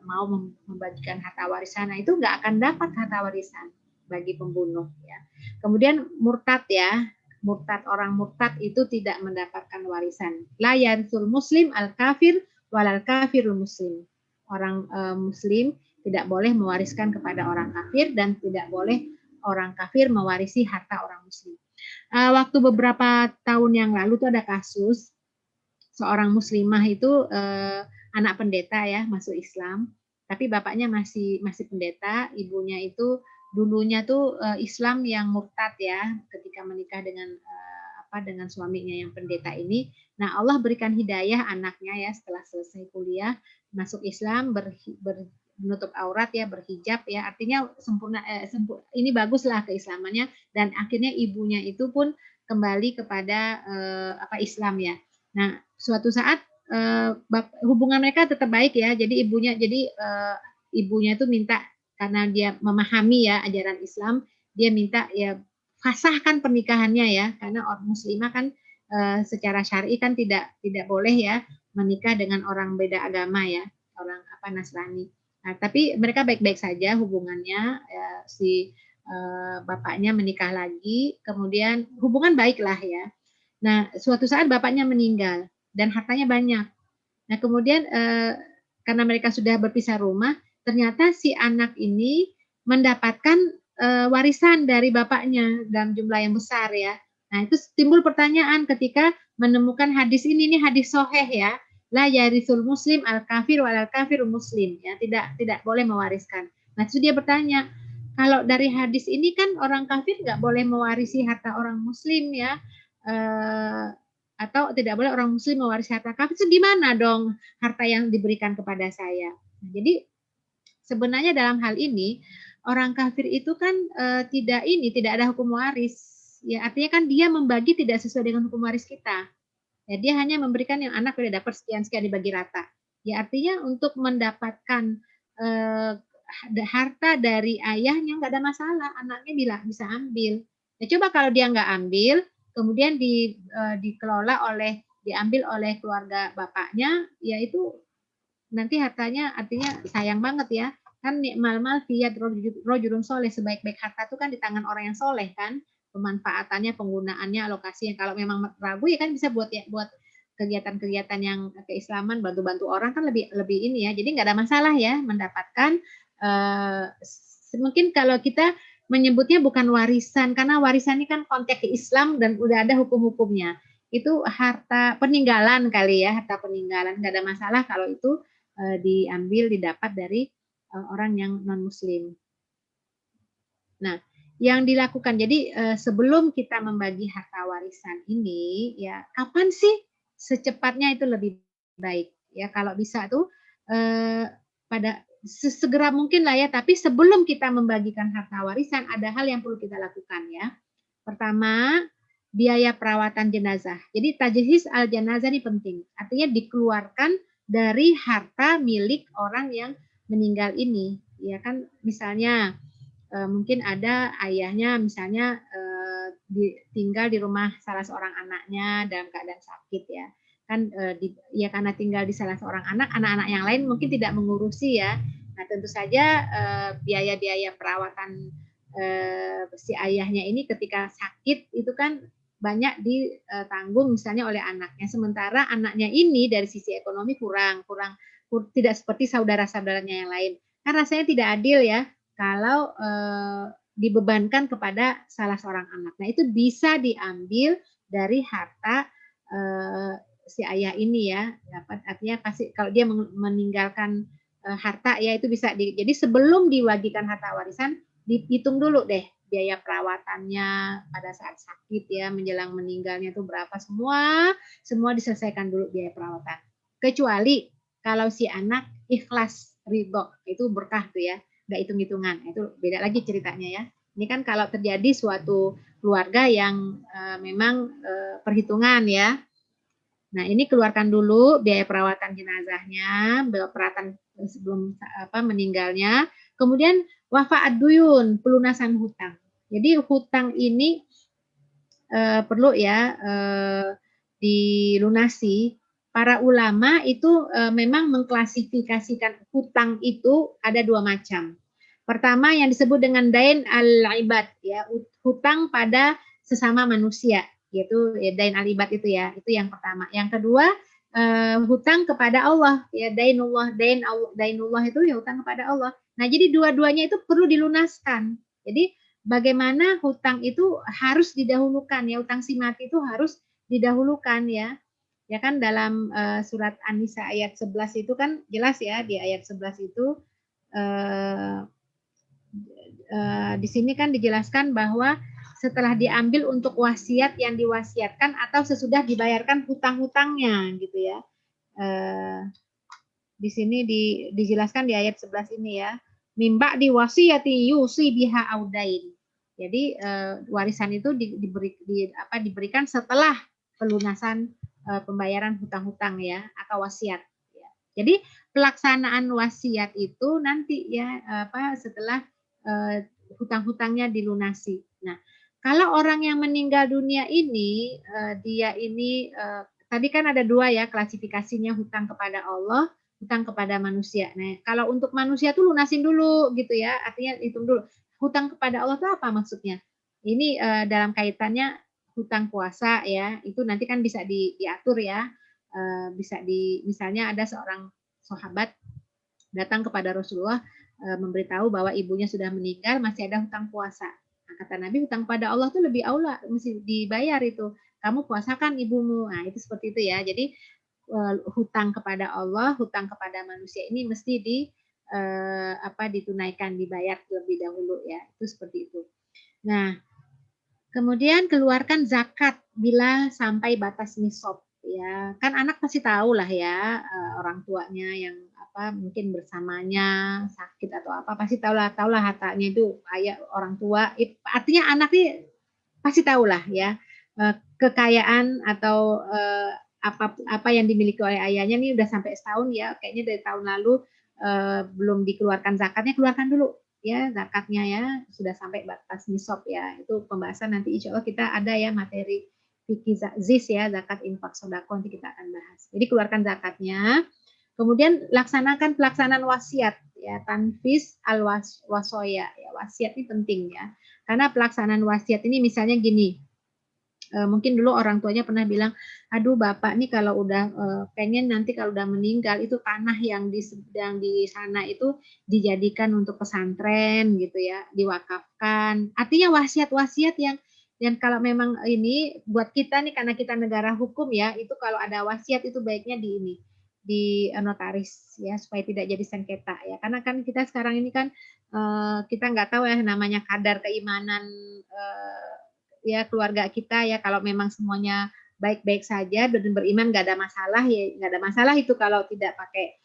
Speaker 2: mau membagikan harta warisan, nah itu nggak akan dapat harta warisan bagi pembunuh ya. Kemudian murtad ya, murtad, orang murtad itu tidak mendapatkan warisan. La yarithul muslim al kafir walal kafirul muslim. Orang muslim tidak boleh mewariskan kepada orang kafir dan tidak boleh orang kafir mewarisi harta orang muslim. Waktu beberapa tahun yang lalu tuh ada kasus seorang muslimah itu anak pendeta ya, masuk Islam, tapi bapaknya masih pendeta, ibunya itu dulunya tuh Islam yang murtad ya, ketika menikah dengan dengan suaminya yang pendeta ini. Nah, Allah berikan hidayah anaknya ya setelah selesai kuliah masuk Islam, menutup aurat ya, berhijab ya, artinya sempurna, ini baguslah keislamannya, dan akhirnya ibunya itu pun kembali kepada Islam ya. Nah, suatu saat hubungan mereka tetap baik ya, jadi ibunya itu minta, karena dia memahami ya ajaran Islam, dia minta ya fasahkan pernikahannya ya, karena orang muslimah kan secara syar'i kan tidak boleh ya menikah dengan orang beda agama ya, orang Nasrani. Nah, tapi mereka baik-baik saja hubungannya, si bapaknya menikah lagi, kemudian hubungan baiklah ya. Nah, suatu saat bapaknya meninggal dan hartanya banyak. Nah, kemudian karena mereka sudah berpisah rumah, ternyata si anak ini mendapatkan warisan dari bapaknya dalam jumlah yang besar ya. Nah, itu timbul pertanyaan ketika menemukan hadis ini hadis sahih ya. La yarisul muslim al kafir wal kafir muslim ya, tidak boleh mewariskan. Nah, itu dia bertanya, kalau dari hadis ini kan orang kafir nggak boleh mewarisi harta orang muslim ya, atau tidak boleh orang muslim mewarisi harta kafir. Itu gimana dong harta yang diberikan kepada saya? Jadi sebenarnya dalam hal ini orang kafir itu kan tidak ada hukum waris. Ya artinya kan dia membagi tidak sesuai dengan hukum waris kita. Ya, dia hanya memberikan yang anak udah dapat sekian-sekian dibagi rata. Ya artinya untuk mendapatkan harta dari ayahnya nggak ada masalah, anaknya bisa ambil. Ya coba kalau dia nggak ambil, kemudian dikelola diambil oleh keluarga bapaknya, ya itu nanti hartanya artinya sayang banget ya. Kan nikmal mal fiyat rojulun soleh, sebaik-baik harta itu kan di tangan orang yang soleh kan, pemanfaatannya, penggunaannya, alokasinya. Kalau memang ragu ya kan bisa buat kegiatan-kegiatan yang keislaman, bantu-bantu orang kan lebih ini ya. Jadi nggak ada masalah ya mendapatkan mungkin kalau kita menyebutnya bukan warisan, karena warisan ini kan konteks Islam dan udah ada hukum-hukumnya. Itu harta peninggalan kali ya, harta peninggalan. Nggak ada masalah kalau itu didapat dari orang yang non muslim. Nah, yang dilakukan jadi sebelum kita membagi harta warisan ini ya kapan sih secepatnya itu lebih baik ya, kalau bisa tuh pada sesegera mungkin lah ya, tapi sebelum kita membagikan harta warisan ada hal yang perlu kita lakukan ya. Pertama, biaya perawatan jenazah. Jadi tajhiz al jenazah ini penting. Artinya dikeluarkan dari harta milik orang yang meninggal ini. Ya kan misalnya mungkin ada ayahnya misalnya tinggal di rumah salah seorang anaknya dalam keadaan sakit ya. Kan ya karena tinggal di salah seorang anak-anak yang lain mungkin tidak mengurusi ya. Nah, tentu saja biaya-biaya perawatan si ayahnya ini ketika sakit itu kan banyak ditanggung misalnya oleh anaknya, sementara anaknya ini dari sisi ekonomi kurang tidak seperti saudara-saudaranya yang lain. Kan rasanya tidak adil ya kalau dibebankan kepada salah seorang anak. Nah, itu bisa diambil dari harta si ayah ini ya. Artinya pasti kalau dia meninggalkan harta ya itu bisa jadi sebelum diwagikan harta warisan dihitung dulu deh biaya perawatannya pada saat sakit ya, menjelang meninggalnya itu berapa, semua diselesaikan dulu biaya perawatan. Kecuali kalau si anak ikhlas ridho, itu berkah tuh ya, nggak hitung-hitungan, itu beda lagi ceritanya ya. Ini kan kalau terjadi suatu keluarga yang memang perhitungan ya. Nah, ini keluarkan dulu biaya perawatan jenazahnya, biaya perawatan sebelum meninggalnya. Kemudian wafa'ad duyun, pelunasan hutang. Jadi hutang ini perlu ya dilunasi. Para ulama itu memang mengklasifikasikan hutang itu ada dua macam. Pertama yang disebut dengan dain al-ibad ya, hutang pada sesama manusia, yaitu ya, dain al-ibad itu ya, itu yang pertama. Yang kedua hutang kepada Allah ya, dainullah itu ya hutang kepada Allah. Nah, jadi dua-duanya itu perlu dilunaskan. Jadi bagaimana hutang itu harus didahulukan ya, hutang si mati itu harus didahulukan ya. Ya kan dalam surat An-Nisa ayat 11 itu kan jelas ya, di ayat 11 itu di sini kan dijelaskan bahwa setelah diambil untuk wasiat yang diwasiatkan atau sesudah dibayarkan hutang-hutangnya gitu ya. Di sini dijelaskan di ayat 11 ini ya. Mimba diwasiyati yusi biha audain. Jadi warisan itu diberikan setelah pelunasan pembayaran hutang-hutang ya atau wasiat. Ya. Jadi pelaksanaan wasiat itu nanti ya setelah hutang-hutangnya dilunasi. Nah, kalau orang yang meninggal dunia ini dia ini tadi kan ada dua ya klasifikasinya, hutang kepada Allah, hutang kepada manusia. Nah, kalau untuk manusia tuh lunasin dulu gitu ya, artinya hitung dulu. Hutang kepada Allah itu apa maksudnya? Ini dalam kaitannya hutang puasa ya, itu nanti kan bisa diatur ya. Bisa misalnya ada seorang sahabat datang kepada Rasulullah memberitahu bahwa ibunya sudah meninggal, masih ada hutang puasa. Nah, kata Nabi, hutang pada Allah itu lebih aula, mesti dibayar itu. Kamu puasakan ibumu. Nah, itu seperti itu ya. Jadi hutang kepada Allah, hutang kepada manusia ini mesti ditunaikan, dibayar terlebih dahulu ya. Itu seperti itu. Nah, kemudian keluarkan zakat bila sampai batas nisab ya. Kan anak pasti tahu lah ya, orang tuanya yang mungkin bersamanya sakit atau apa, pasti tahulah hartanya itu ayah orang tua. Artinya anak ini pasti tahulah ya, kekayaan atau apa yang dimiliki oleh ayahnya ini udah sampai setahun ya, kayaknya dari tahun lalu belum dikeluarkan zakatnya, keluarkan dulu ya zakatnya ya, sudah sampai batas nisab ya. Itu pembahasan nanti insya Allah kita ada ya materi fikih ZIS ya, zakat infak sodako, nanti kita akan bahas. Jadi keluarkan zakatnya, kemudian laksanakan pelaksanaan wasiat ya, tanfis al wasoya ya, wasiat ini penting ya, karena pelaksanaan wasiat ini misalnya gini, mungkin dulu orang tuanya pernah bilang, aduh bapak nih kalau udah pengen nanti kalau udah meninggal itu tanah yang di sana itu dijadikan untuk pesantren gitu ya, diwakafkan. Artinya wasiat-wasiat yang kalau memang ini buat kita nih, karena kita negara hukum ya, itu kalau ada wasiat itu baiknya di notaris ya, supaya tidak jadi sengketa ya. Karena kan kita sekarang ini kan kita nggak tahu ya namanya kadar keimanan ya keluarga kita ya, kalau memang semuanya baik-baik saja dan beriman nggak ada masalah ya, nggak ada masalah itu kalau tidak pakai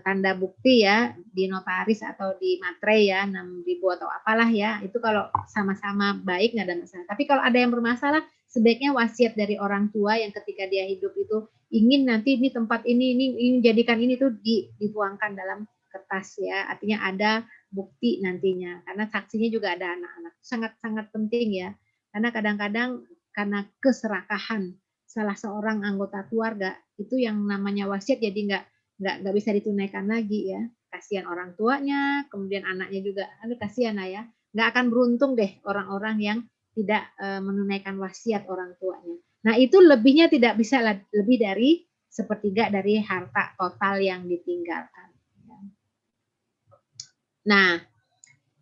Speaker 2: tanda bukti ya di notaris atau di materai ya 6.000 atau apalah ya, itu kalau sama-sama baik nggak ada masalah. Tapi kalau ada yang bermasalah, sebaiknya wasiat dari orang tua yang ketika dia hidup itu ingin nanti ini tempat ini jadikan ini tuh dituangkan dalam kertas ya, artinya ada bukti nantinya, karena saksinya juga ada anak-anak. Sangat-sangat penting ya, karena kadang-kadang karena keserakahan salah seorang anggota keluarga itu yang namanya wasiat jadi nggak bisa ditunaikan lagi ya. Kasihan orang tuanya, kemudian anaknya juga, aduh kasihan ya, nggak akan beruntung deh orang-orang yang tidak menunaikan wasiat orang tuanya. Nah itu lebihnya tidak bisa lebih dari sepertiga dari harta total yang ditinggalkan. Nah,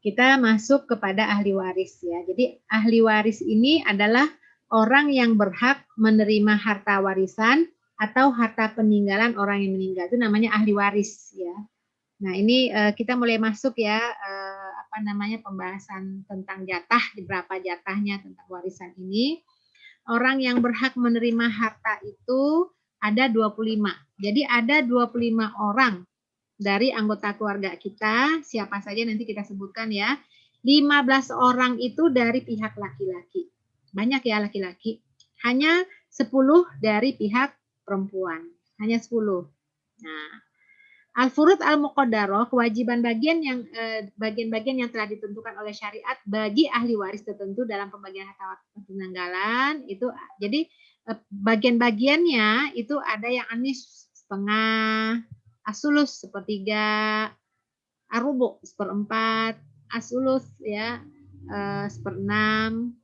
Speaker 2: kita masuk kepada ahli waris ya. Jadi ahli waris ini adalah orang yang berhak menerima harta warisan atau harta peninggalan orang yang meninggal, itu namanya ahli waris ya. Nah ini kita mulai masuk ya pembahasan tentang jatah, berapa jatahnya tentang warisan ini. Orang yang berhak menerima harta itu ada 25. Jadi ada 25 orang dari anggota keluarga kita, siapa saja nanti kita sebutkan ya. 15 orang itu dari pihak laki-laki. Banyak ya laki-laki. Hanya 10 dari pihak perempuan. Hanya 10. Nah, al-furud al-muqaddarah, kewajiban bagian-bagian yang telah ditentukan oleh syariat bagi ahli waris tertentu dalam pembagian harta penanggalan itu. Jadi bagian-bagiannya itu ada yang anis setengah, asulus sepertiga, arubu seperempat, asulus ya seperenam,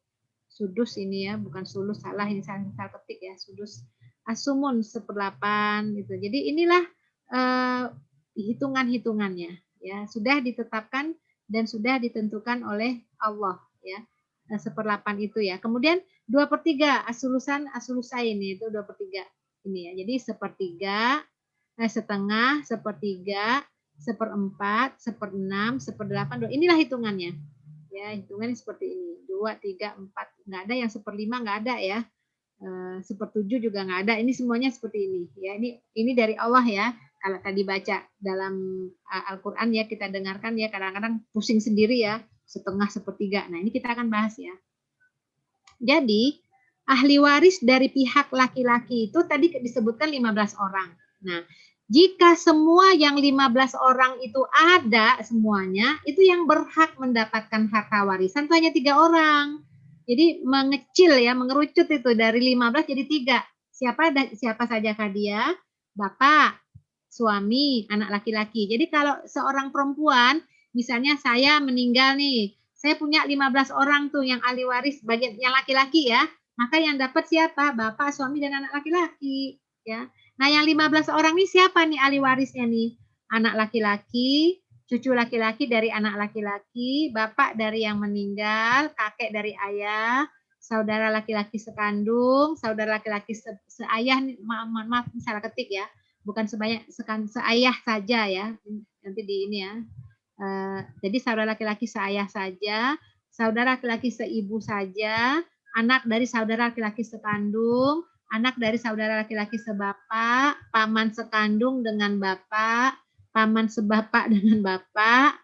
Speaker 2: sudus ini ya, bukan sulus, salah ini salah ketik ya, sudus, asumun seperdelapan gitu. Jadi inilah hitungan-hitungannya ya, sudah ditetapkan dan sudah ditentukan oleh Allah ya, seperdelapan itu ya. Kemudian 2/3 asulusain itu 2/3 ini ya. Jadi sepertiga, setengah, sepertiga, seperempat, seperenam, seperdelapan, inilah hitungannya ya. Hitungannya seperti ini, 2, 3, 4, nggak ada yang seperlima, nggak ada ya, sepertujuh juga nggak ada, ini semuanya seperti ini ya. Ini dari Allah ya. Kalau tadi baca dalam Al-Quran ya, kita dengarkan ya, kadang-kadang pusing sendiri ya, setengah, sepertiga. Nah ini kita akan bahas ya. Jadi ahli waris dari pihak laki-laki itu tadi disebutkan 15 orang. Nah, jika semua yang 15 orang itu ada semuanya, itu yang berhak mendapatkan harta warisan itu hanya 3 orang. Jadi mengecil ya, mengerucut itu dari 15 jadi 3. Siapa sajakah dia? Bapak, suami, anak laki-laki. Jadi kalau seorang perempuan, misalnya saya meninggal nih, saya punya 15 orang tuh yang ahli waris, bagian yang laki-laki ya, maka yang dapat siapa? Bapak, suami, dan anak laki-laki ya. Nah yang 15 orang ini siapa nih ahli warisnya nih? Anak laki-laki, cucu laki-laki dari anak laki-laki, bapak dari yang meninggal, kakek dari ayah, saudara laki-laki sekandung, saudara laki-laki seayah, maaf salah ketik ya, bukan sebanyak seayah saja ya, nanti di ini ya. Jadi saudara laki-laki seayah saja, saudara laki-laki seibu saja, anak dari saudara laki-laki sekandung, anak dari saudara laki-laki sebapak, paman sekandung dengan bapak, paman sebapak dengan bapak,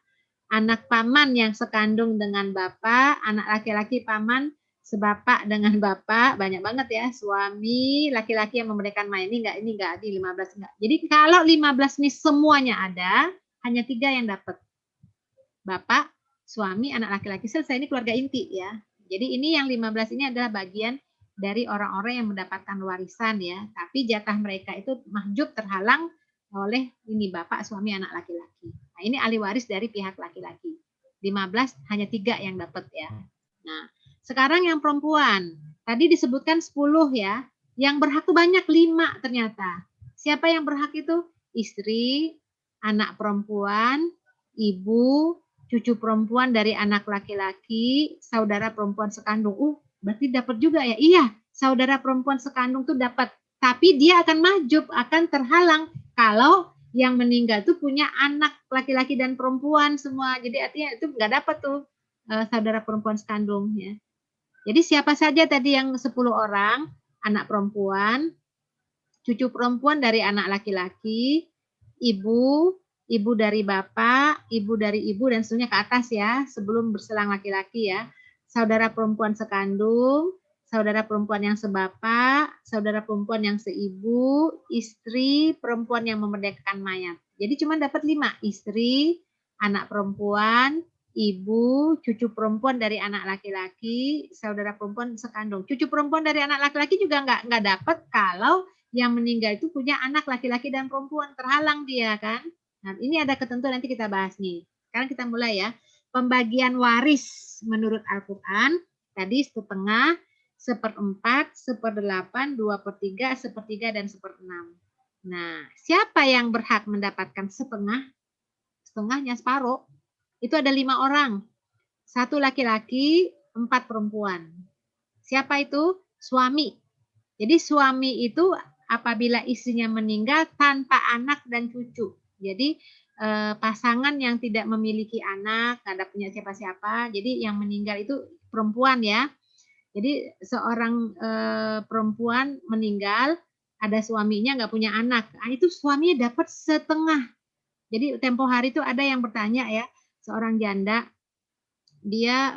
Speaker 2: anak paman yang sekandung dengan bapak, anak laki-laki paman sebapak dengan bapak, banyak banget ya, suami laki-laki yang memberikan main ini enggak di 15 enggak. Jadi kalau 15 ini semuanya ada, hanya 3 yang dapat. Bapak, suami, anak laki-laki, selesai, ini keluarga inti ya. Jadi ini yang 15 ini adalah bagian dari orang-orang yang mendapatkan warisan ya, tapi jatah mereka itu mahjub terhalang oleh ini bapak, suami, anak laki-laki. Nah, ini ahli waris dari pihak laki-laki. 15 hanya 3 yang dapat ya. Nah, sekarang yang perempuan. Tadi disebutkan 10 ya. Yang berhak tuh banyak 5 ternyata. Siapa yang berhak itu? Istri, anak perempuan, ibu, cucu perempuan dari anak laki-laki, saudara perempuan sekandung. Berarti dapat juga ya? Iya, saudara perempuan sekandung tuh dapat. Tapi dia akan mahjub, akan terhalang kalau yang meninggal tuh punya anak laki-laki dan perempuan semua. Jadi artinya itu nggak dapat tuh saudara perempuan sekandung ya. Jadi siapa saja tadi yang 10 orang, anak perempuan, cucu perempuan dari anak laki-laki, ibu dari bapak, ibu dari ibu, dan seterusnya ke atas ya, sebelum berselang laki-laki ya. Saudara perempuan sekandung, saudara perempuan yang sebapak, saudara perempuan yang seibu, istri perempuan yang memerdekakan mayat. Jadi cuma dapat 5, istri, anak perempuan, ibu, cucu perempuan dari anak laki-laki, saudara perempuan sekandung. Cucu perempuan dari anak laki-laki juga nggak dapat kalau yang meninggal itu punya anak laki-laki dan perempuan, terhalang dia kan. Nah, ini ada ketentuan nanti kita bahas nih. Sekarang kita mulai ya. Pembagian waris menurut Al-Quran, tadi setengah, 1/4, 1/8, 2/3, 1/3, dan 1/6. Nah, siapa yang berhak mendapatkan setengah? Setengahnya separuh. Itu ada 5 orang. 1 laki-laki, 4 perempuan. Siapa itu? Suami. Jadi suami itu apabila istrinya meninggal tanpa anak dan cucu. Jadi pasangan yang tidak memiliki anak, nggak ada punya siapa-siapa. Jadi yang meninggal itu perempuan ya. Jadi seorang perempuan meninggal, ada suaminya nggak punya anak. Nah, itu suaminya dapat setengah. Jadi tempo hari itu ada yang bertanya ya, seorang janda, dia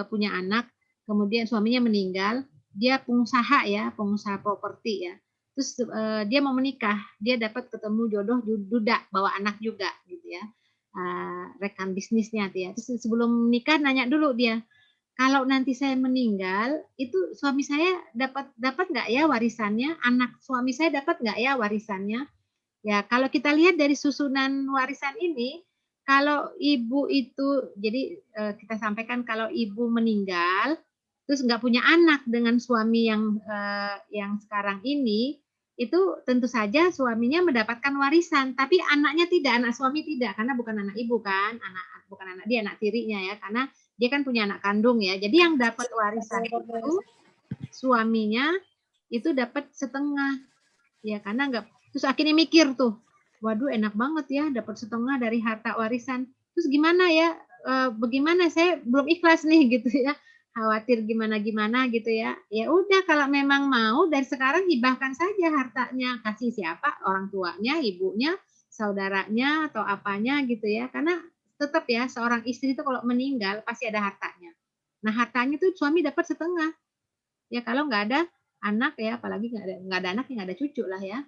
Speaker 2: punya anak, kemudian suaminya meninggal, dia pengusaha ya, pengusaha properti ya. Terus dia mau menikah, dia dapat ketemu jodoh duda, bawa anak juga gitu ya, rekan bisnisnya tuh ya. Terus sebelum menikah nanya dulu dia, kalau nanti saya meninggal, itu suami saya dapat nggak ya warisannya? Anak suami saya dapat nggak ya warisannya? Ya, kalau kita lihat dari susunan warisan ini, kalau ibu itu, jadi kita sampaikan kalau ibu meninggal, terus nggak punya anak dengan suami yang sekarang ini, itu tentu saja suaminya mendapatkan warisan, tapi anaknya tidak, anak suami tidak, karena bukan anak ibu kan, bukan anak dia, anak tirinya ya, karena dia kan punya anak kandung ya. Jadi yang dapat warisan itu suaminya itu dapat setengah, ya karena nggak. Terus akhirnya mikir tuh, waduh enak banget ya dapat setengah dari harta warisan. Terus gimana ya, bagaimana saya belum ikhlas nih gitu ya, khawatir gimana gitu ya. Ya udah kalau memang mau dari sekarang hibahkan saja hartanya, kasih siapa, orang tuanya, ibunya, saudaranya atau apanya gitu ya. Karena tetap ya seorang istri itu kalau meninggal pasti ada hartanya. Nah hartanya tuh suami dapat setengah. Ya kalau nggak ada anak ya, apalagi nggak ada anak, nggak ada cucu lah ya.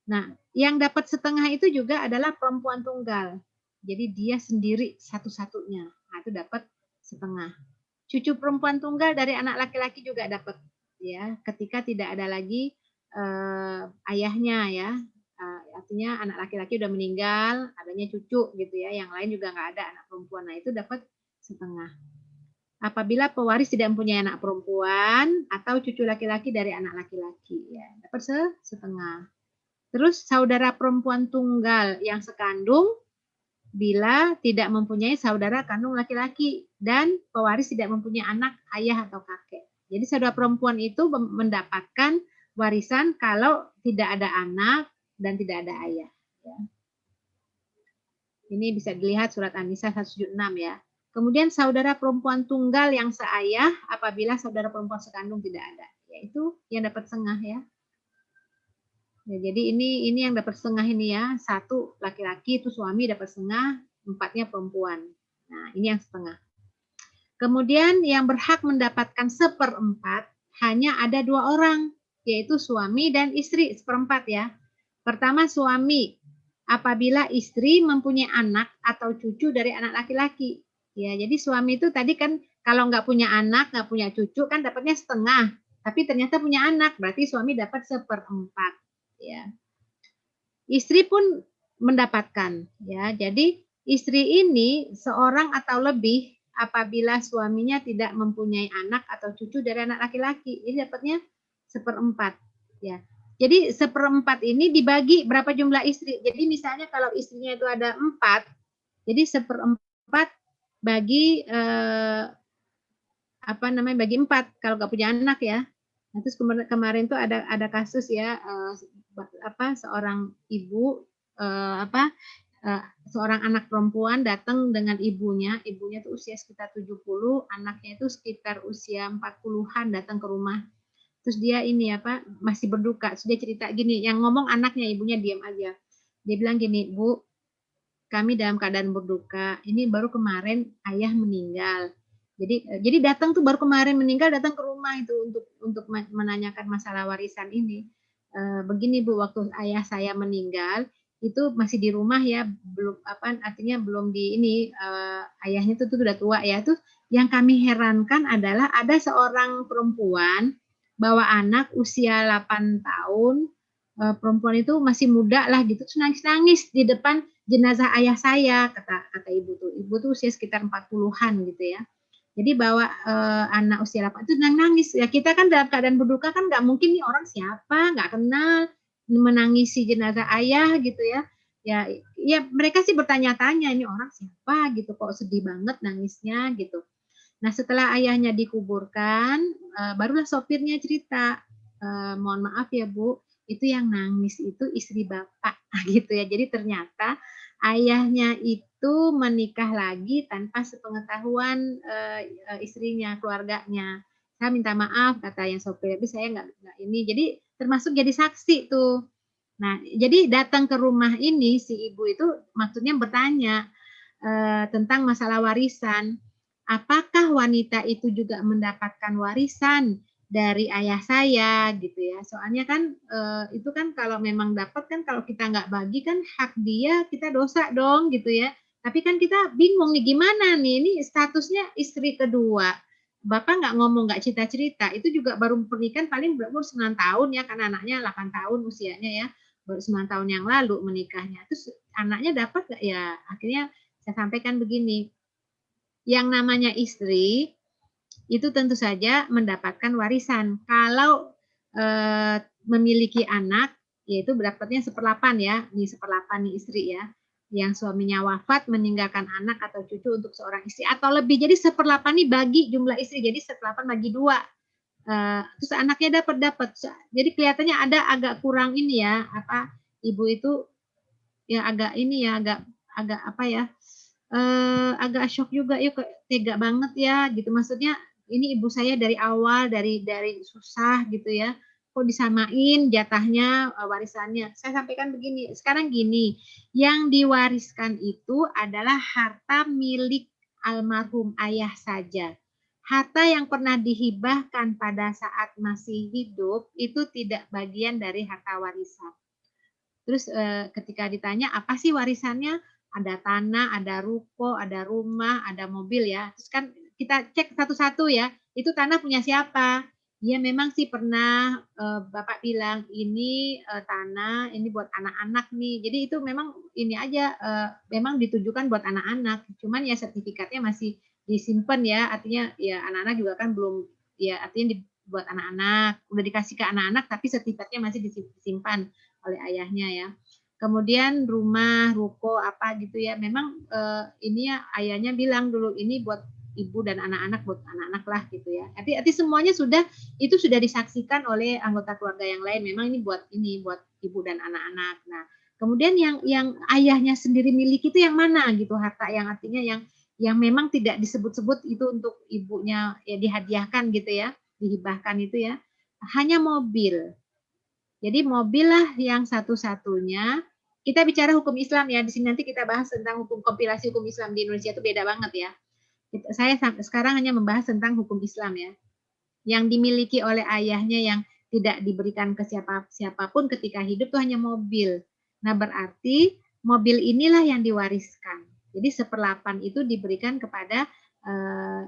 Speaker 2: Nah, yang dapat setengah itu juga adalah perempuan tunggal. Jadi dia sendiri satu-satunya. Nah, itu dapat setengah. Cucu perempuan tunggal dari anak laki-laki juga dapat ya, ketika tidak ada lagi ayahnya ya. Artinya anak laki-laki udah meninggal, adanya cucu gitu ya, yang lain juga nggak ada anak perempuan. Nah, itu dapat setengah. Apabila pewaris tidak mempunyai anak perempuan atau cucu laki-laki dari anak laki-laki ya, dapat setengah. Terus saudara perempuan tunggal yang sekandung bila tidak mempunyai saudara kandung laki-laki dan pewaris tidak mempunyai anak, ayah atau kakek. Jadi saudara perempuan itu mendapatkan warisan kalau tidak ada anak dan tidak ada ayah. Ya. Ini bisa dilihat surat An-Nisa 176 ya. Kemudian saudara perempuan tunggal yang seayah apabila saudara perempuan sekandung tidak ada. Yaitu yang dapat setengah ya. Ya, jadi ini yang dapat setengah ini ya. 1 laki-laki itu suami dapat setengah, 4-nya perempuan. Nah, ini yang setengah. Kemudian yang berhak mendapatkan 1/4 hanya ada 2 orang, yaitu suami dan istri 1/4 ya. Pertama suami, apabila istri mempunyai anak atau cucu dari anak laki-laki. Ya, jadi suami itu tadi kan kalau nggak punya anak, nggak punya cucu kan dapatnya setengah. Tapi ternyata punya anak, berarti suami dapat 1/4. Ya. Istri pun mendapatkan. Ya, jadi istri ini seorang atau lebih apabila suaminya tidak mempunyai anak atau cucu dari anak laki-laki, ini dapatnya 1/4. Ya. Jadi 1/4 ini dibagi berapa jumlah istri. Jadi misalnya kalau istrinya itu ada 4, jadi 1/4 bagi bagi 4 kalau nggak punya anak ya. Nah, terus kemarin tuh ada kasus ya seorang ibu seorang anak perempuan datang dengan ibunya tuh usia sekitar 70, anaknya itu sekitar usia 40-an datang ke rumah. Terus dia masih berduka. Terus dia cerita gini, yang ngomong anaknya, ibunya diam aja. Dia bilang gini, "Bu, kami dalam keadaan berduka. Ini baru kemarin ayah meninggal. Jadi datang tuh baru kemarin meninggal, datang ke rumah itu untuk menanyakan masalah warisan ini. Begini Bu, waktu ayah saya meninggal itu masih di rumah ya, artinya belum di ini, ayahnya itu tuh udah tua ya. Tuh yang kami herankan adalah ada seorang perempuan bawa anak usia 8 tahun, perempuan itu masih muda lah gitu, terus nangis-nangis di depan jenazah ayah saya, kata ibu tuh usia sekitar 40-an gitu ya. Jadi bawa anak usia 8 itu nangis. Ya kita kan dalam keadaan berduka kan nggak mungkin nih orang siapa, nggak kenal, menangisi jenazah ayah gitu ya. Ya mereka sih bertanya-tanya ini orang siapa gitu, kok sedih banget nangisnya gitu. Nah setelah ayahnya dikuburkan, barulah sopirnya cerita, mohon maaf ya Bu, itu yang nangis itu istri bapak gitu ya. Jadi ternyata ayahnya itu menikah lagi tanpa sepengetahuan istrinya, keluarganya. Saya minta maaf kata yang sopir, tapi saya nggak ini. Jadi termasuk jadi saksi tuh. Nah, jadi datang ke rumah ini si ibu itu maksudnya bertanya tentang masalah warisan. Apakah wanita itu juga mendapatkan warisan dari ayah saya gitu ya? Soalnya kan itu kan kalau memang dapat kan kalau kita nggak bagi kan hak dia, kita dosa dong gitu ya. Tapi kan kita bingung nih gimana nih, ini statusnya istri kedua. Bapak nggak ngomong, nggak cerita-cerita, itu juga baru pernikahan paling berumur 9 tahun ya, karena anaknya 8 tahun usianya ya, baru 9 tahun yang lalu menikahnya. Terus anaknya dapat nggak ya? Akhirnya saya sampaikan begini, yang namanya istri itu tentu saja mendapatkan warisan. Kalau memiliki anak, yaitu dapatnya 1/8 ya, ini 1/8 nih istri ya, yang suaminya wafat meninggalkan anak atau cucu untuk seorang istri atau lebih. Jadi 1/8 nih bagi jumlah istri, jadi 1/8 bagi 2. Terus anaknya dapat. Jadi kelihatannya ada agak kurang ini ya, ibu itu ya agak ini ya, agak agak shock juga ya, kok tega banget ya gitu. Maksudnya ini ibu saya dari awal dari susah gitu ya, kok disamain jatahnya warisannya. Saya sampaikan begini, sekarang gini, yang diwariskan itu adalah harta milik almarhum ayah saja. Harta yang pernah dihibahkan pada saat masih hidup itu tidak bagian dari harta warisan. Terus ketika ditanya apa sih warisannya, ada tanah, ada ruko, ada rumah, ada mobil ya. Terus kan kita cek satu-satu ya, itu tanah punya siapa? Ya memang sih pernah Bapak bilang ini tanah, ini buat anak-anak nih. Jadi itu memang ini aja, memang ditujukan buat anak-anak. Cuman ya sertifikatnya masih disimpan ya, artinya ya anak-anak juga kan belum, ya artinya buat anak-anak, udah dikasih ke anak-anak tapi sertifikatnya masih disimpan oleh ayahnya ya. Kemudian rumah, ruko apa gitu ya. Memang ini ya ayahnya bilang dulu ini buat ibu dan anak-anak, buat anak-anak lah gitu ya. Arti semuanya sudah disaksikan oleh anggota keluarga yang lain. Memang ini buat ibu dan anak-anak. Nah, Kemudian yang ayahnya sendiri miliki itu yang mana gitu, harta yang artinya yang memang tidak disebut-sebut itu untuk ibunya ya dihadiahkan gitu ya, dihibahkan itu ya. Hanya mobil. Jadi mobil lah yang satu-satunya. Kita bicara hukum Islam ya, di sini nanti kita bahas tentang hukum kompilasi hukum Islam di Indonesia itu beda banget ya. Saya sekarang hanya membahas tentang hukum Islam ya. Yang dimiliki oleh ayahnya yang tidak diberikan ke siapapun ketika hidup itu hanya mobil. Nah berarti mobil inilah yang diwariskan. Jadi 1/8 itu diberikan kepada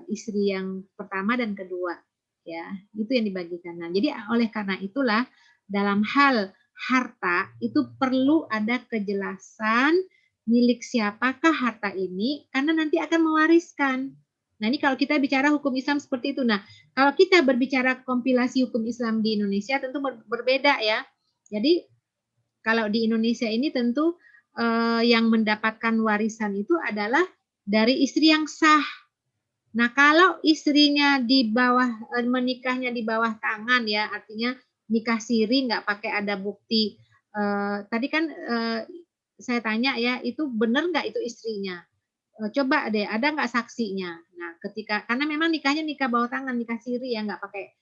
Speaker 2: istri yang pertama dan kedua. Ya, itu yang dibagikan. Nah, jadi oleh karena itulah dalam hal harta itu perlu ada kejelasan milik siapakah harta ini karena nanti akan mewariskan. Nah, ini kalau kita bicara hukum Islam seperti itu. Nah, kalau kita berbicara kompilasi hukum Islam di Indonesia tentu berbeda ya. Jadi kalau di Indonesia ini tentu yang mendapatkan warisan itu adalah dari istri yang sah. Nah, kalau istrinya di bawah menikahnya di bawah tangan ya, artinya nikah siri nggak pakai ada bukti. Tadi kan saya tanya ya, itu benar nggak itu istrinya? Coba deh, ada nggak saksinya? Nah, karena memang nikahnya nikah bawah tangan, nikah siri ya, nggak pakai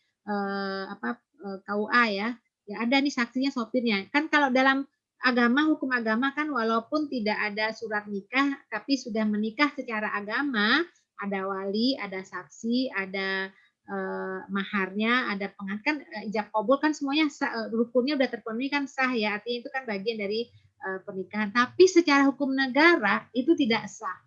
Speaker 2: KUA ya. Ya ada nih saksinya sopirnya. Kan kalau dalam agama, hukum agama kan walaupun tidak ada surat nikah, tapi sudah menikah secara agama, ada wali, ada saksi, ada maharnya, ada pengantin kan ijab kabul kan semuanya rukunnya udah terpenuhi kan sah ya, artinya itu kan bagian dari pernikahan. Tapi secara hukum negara itu tidak sah.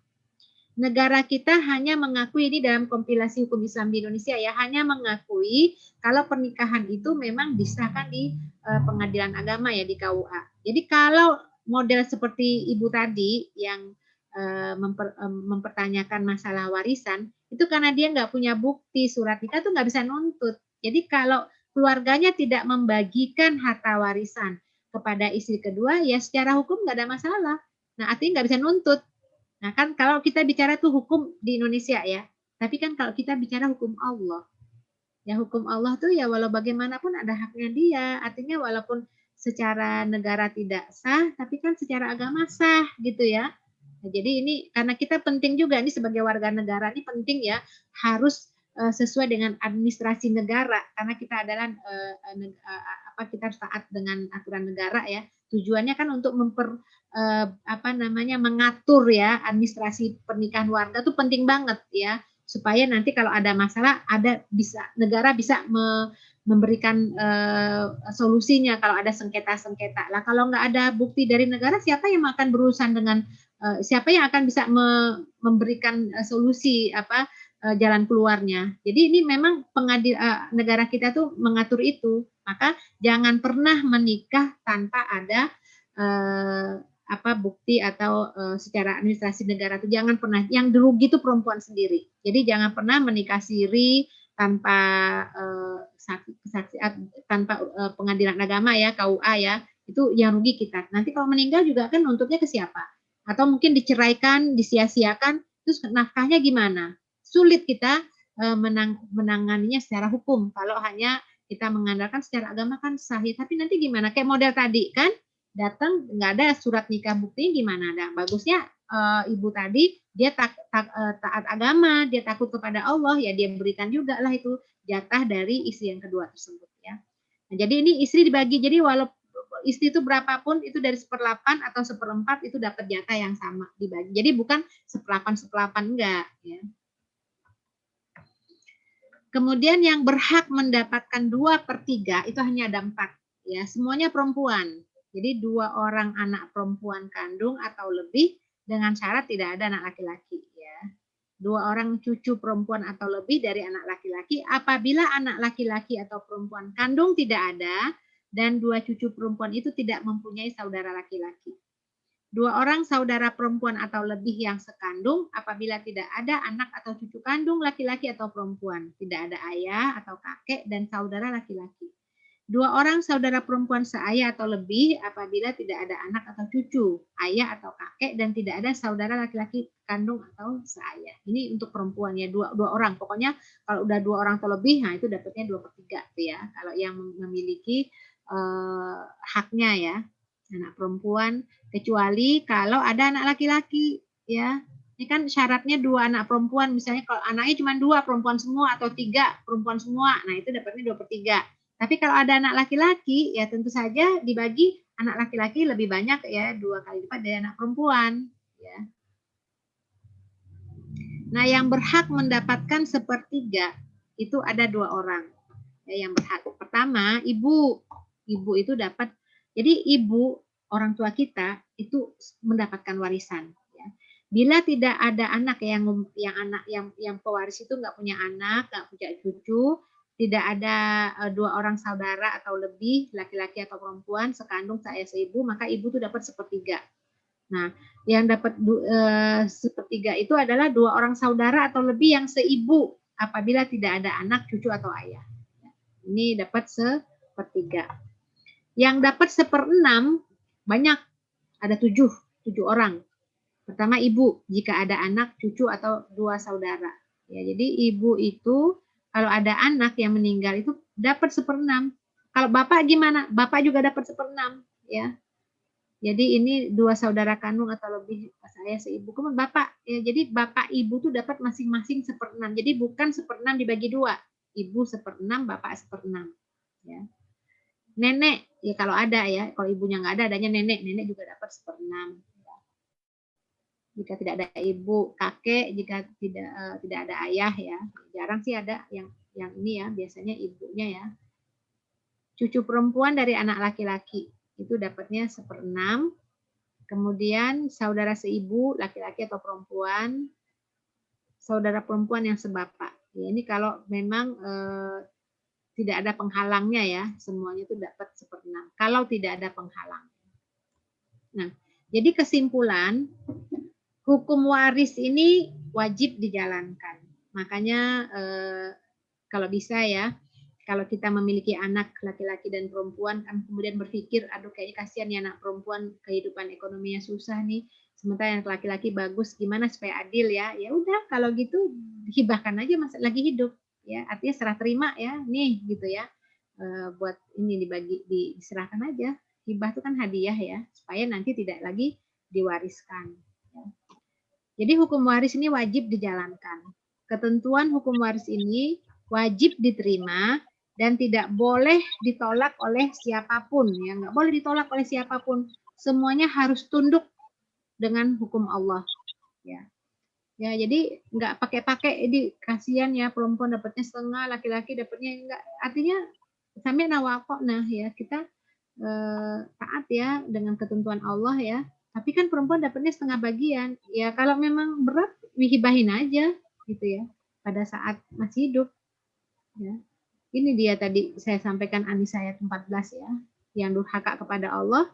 Speaker 2: Negara kita hanya mengakui ini dalam kompilasi hukum Islam di Indonesia ya, hanya mengakui kalau pernikahan itu memang disahkan di pengadilan agama ya di KUA. Jadi kalau model seperti ibu tadi yang mempertanyakan masalah warisan itu karena dia nggak punya bukti surat nikah tuh nggak bisa nuntut. Jadi kalau keluarganya tidak membagikan harta warisan kepada istri kedua ya secara hukum nggak ada masalah. Nah artinya nggak bisa nuntut. Nah kan kalau kita bicara tuh hukum di Indonesia ya, tapi kan kalau kita bicara hukum Allah, ya hukum Allah tuh ya walau bagaimanapun ada haknya dia, artinya walaupun secara negara tidak sah, tapi kan secara agama sah gitu ya. Nah, jadi ini karena kita penting juga ini sebagai warga negara ini penting ya harus sesuai dengan administrasi negara karena kita adalah kita harus taat dengan aturan negara ya. Tujuannya kan untuk mengatur ya administrasi pernikahan warga tuh penting banget ya supaya nanti kalau ada masalah negara bisa memberikan solusinya kalau ada sengketa-sengketa. Lah kalau nggak ada bukti dari negara siapa yang akan berurusan dengan siapa yang akan bisa memberikan solusi jalan keluarnya. Jadi ini memang negara kita tuh mengatur itu. Maka jangan pernah menikah tanpa ada bukti atau secara administrasi negara itu jangan pernah. Yang dirugi itu perempuan sendiri. Jadi jangan pernah menikah siri tanpa tanpa pengadilan agama ya KUA ya. Itu yang rugi kita. Nanti kalau meninggal juga kan nuntutnya ke siapa? Atau mungkin diceraikan, disia-siakan, terus nafkahnya gimana? Sulit kita menanganinya secara hukum. Kalau hanya kita mengandalkan secara agama kan sahih. Tapi nanti gimana? Kayak model tadi kan, datang nggak ada surat nikah buktinya gimana? Nah, bagusnya ibu tadi dia taat agama, dia takut kepada Allah, ya dia berikan juga lah itu jatah dari istri yang kedua tersebut ya. Nah, jadi ini istri dibagi. Jadi walaupun istri itu berapapun itu dari 1/8 atau 1/4 itu dapat jatah yang sama dibagi. Jadi bukan 1/8 enggak ya. Kemudian yang berhak mendapatkan 2/3 itu hanya ada 4 ya, semuanya perempuan. Jadi 2 orang anak perempuan kandung atau lebih dengan syarat tidak ada anak laki-laki ya. 2 orang cucu perempuan atau lebih dari anak laki-laki. Apabila anak laki-laki atau perempuan kandung tidak ada dan 2 cucu perempuan itu tidak mempunyai saudara laki-laki. 2 orang saudara perempuan atau lebih yang sekandung apabila tidak ada anak atau cucu kandung laki-laki atau perempuan, tidak ada ayah atau kakek dan saudara laki-laki. 2 orang saudara perempuan seayah atau lebih apabila tidak ada anak atau cucu, ayah atau kakek dan tidak ada saudara laki-laki kandung atau seayah. Ini untuk perempuan ya, 2 orang. Pokoknya kalau udah 2 orang atau lebih, nah itu dapatnya 2/3 ya. Kalau yang memiliki haknya ya. anak perempuan, kecuali kalau ada anak laki-laki, ya. Ini kan syaratnya 2 anak perempuan, misalnya kalau anaknya cuma 2 perempuan semua atau 3 perempuan semua, nah itu dapatnya 2/3. Tapi kalau ada anak laki-laki, ya tentu saja dibagi anak laki-laki lebih banyak ya, 2 kali lipat dari anak perempuan. Ya. Nah, yang berhak mendapatkan 1/3 itu ada 2 orang ya, yang berhak. Pertama, ibu. Ibu itu dapat, jadi ibu orang tua kita itu mendapatkan warisan. Ya. Bila tidak ada anak yang pewaris itu nggak punya anak, nggak punya cucu, tidak ada 2 orang saudara atau lebih, laki-laki atau perempuan, sekandung seayah seibu, maka ibu itu dapat 1/3. Nah, yang dapat 1/3 itu adalah 2 orang saudara atau lebih yang seibu apabila tidak ada anak, cucu atau ayah. Ini dapat 1/3. Yang dapat 1/6 banyak, ada 7 orang. Pertama ibu, jika ada anak, cucu atau 2 saudara. Ya, jadi ibu itu kalau ada anak yang meninggal itu dapat 1/6. Kalau bapak gimana? Bapak juga dapat 1/6, ya. Jadi ini 2 saudara kandung atau lebih saya seibu. Kemudian bapak, ya, jadi bapak ibu tuh dapat masing-masing 1/6. Jadi bukan 1/6 dibagi 2. Ibu 1/6, bapak 1/6. Ya. Nenek, ya kalau ada ya, kalau ibunya nggak ada, adanya nenek. Nenek juga dapat 1/6. Jika tidak ada ibu, kakek, jika tidak ada ayah ya, jarang sih ada yang ini ya, biasanya ibunya ya. Cucu perempuan dari anak laki-laki itu dapatnya 1/6. Kemudian saudara seibu, laki-laki atau perempuan, saudara perempuan yang sebapak. Ya, ini kalau memang tidak ada penghalangnya ya, semuanya itu dapat 1/6. Kalau tidak ada penghalang. Nah, jadi kesimpulan, hukum waris ini wajib dijalankan. Makanya kalau bisa ya, kalau kita memiliki anak laki-laki dan perempuan, kan kemudian berpikir, aduh kayaknya kasihan ya anak perempuan, kehidupan ekonominya susah nih, sementara yang laki-laki bagus, gimana supaya adil ya? Ya udah, kalau gitu hibahkan aja mas lagi hidup, ya artinya serah terima ya, nih gitu ya, buat ini diserahkan aja. Hibah itu kan hadiah ya, supaya nanti tidak lagi diwariskan. Ya. Jadi hukum waris ini wajib dijalankan. Ketentuan hukum waris ini wajib diterima dan tidak boleh ditolak oleh siapapun. Ya, nggak boleh ditolak oleh siapapun. Semuanya harus tunduk dengan hukum Allah. Ya, ya jadi nggak pakai-pakai. Jadi kasihan ya perempuan dapatnya setengah, laki-laki dapatnya enggak. Artinya sampai nawakokna ya kita taat ya dengan ketentuan Allah ya. Tapi kan perempuan dapatnya setengah bagian. Ya kalau memang berat, dihibahin aja gitu ya. Pada saat masih hidup. Ya. Ini dia tadi saya sampaikan An-Nisa ayat 14 ya. Yang durhaka kepada Allah,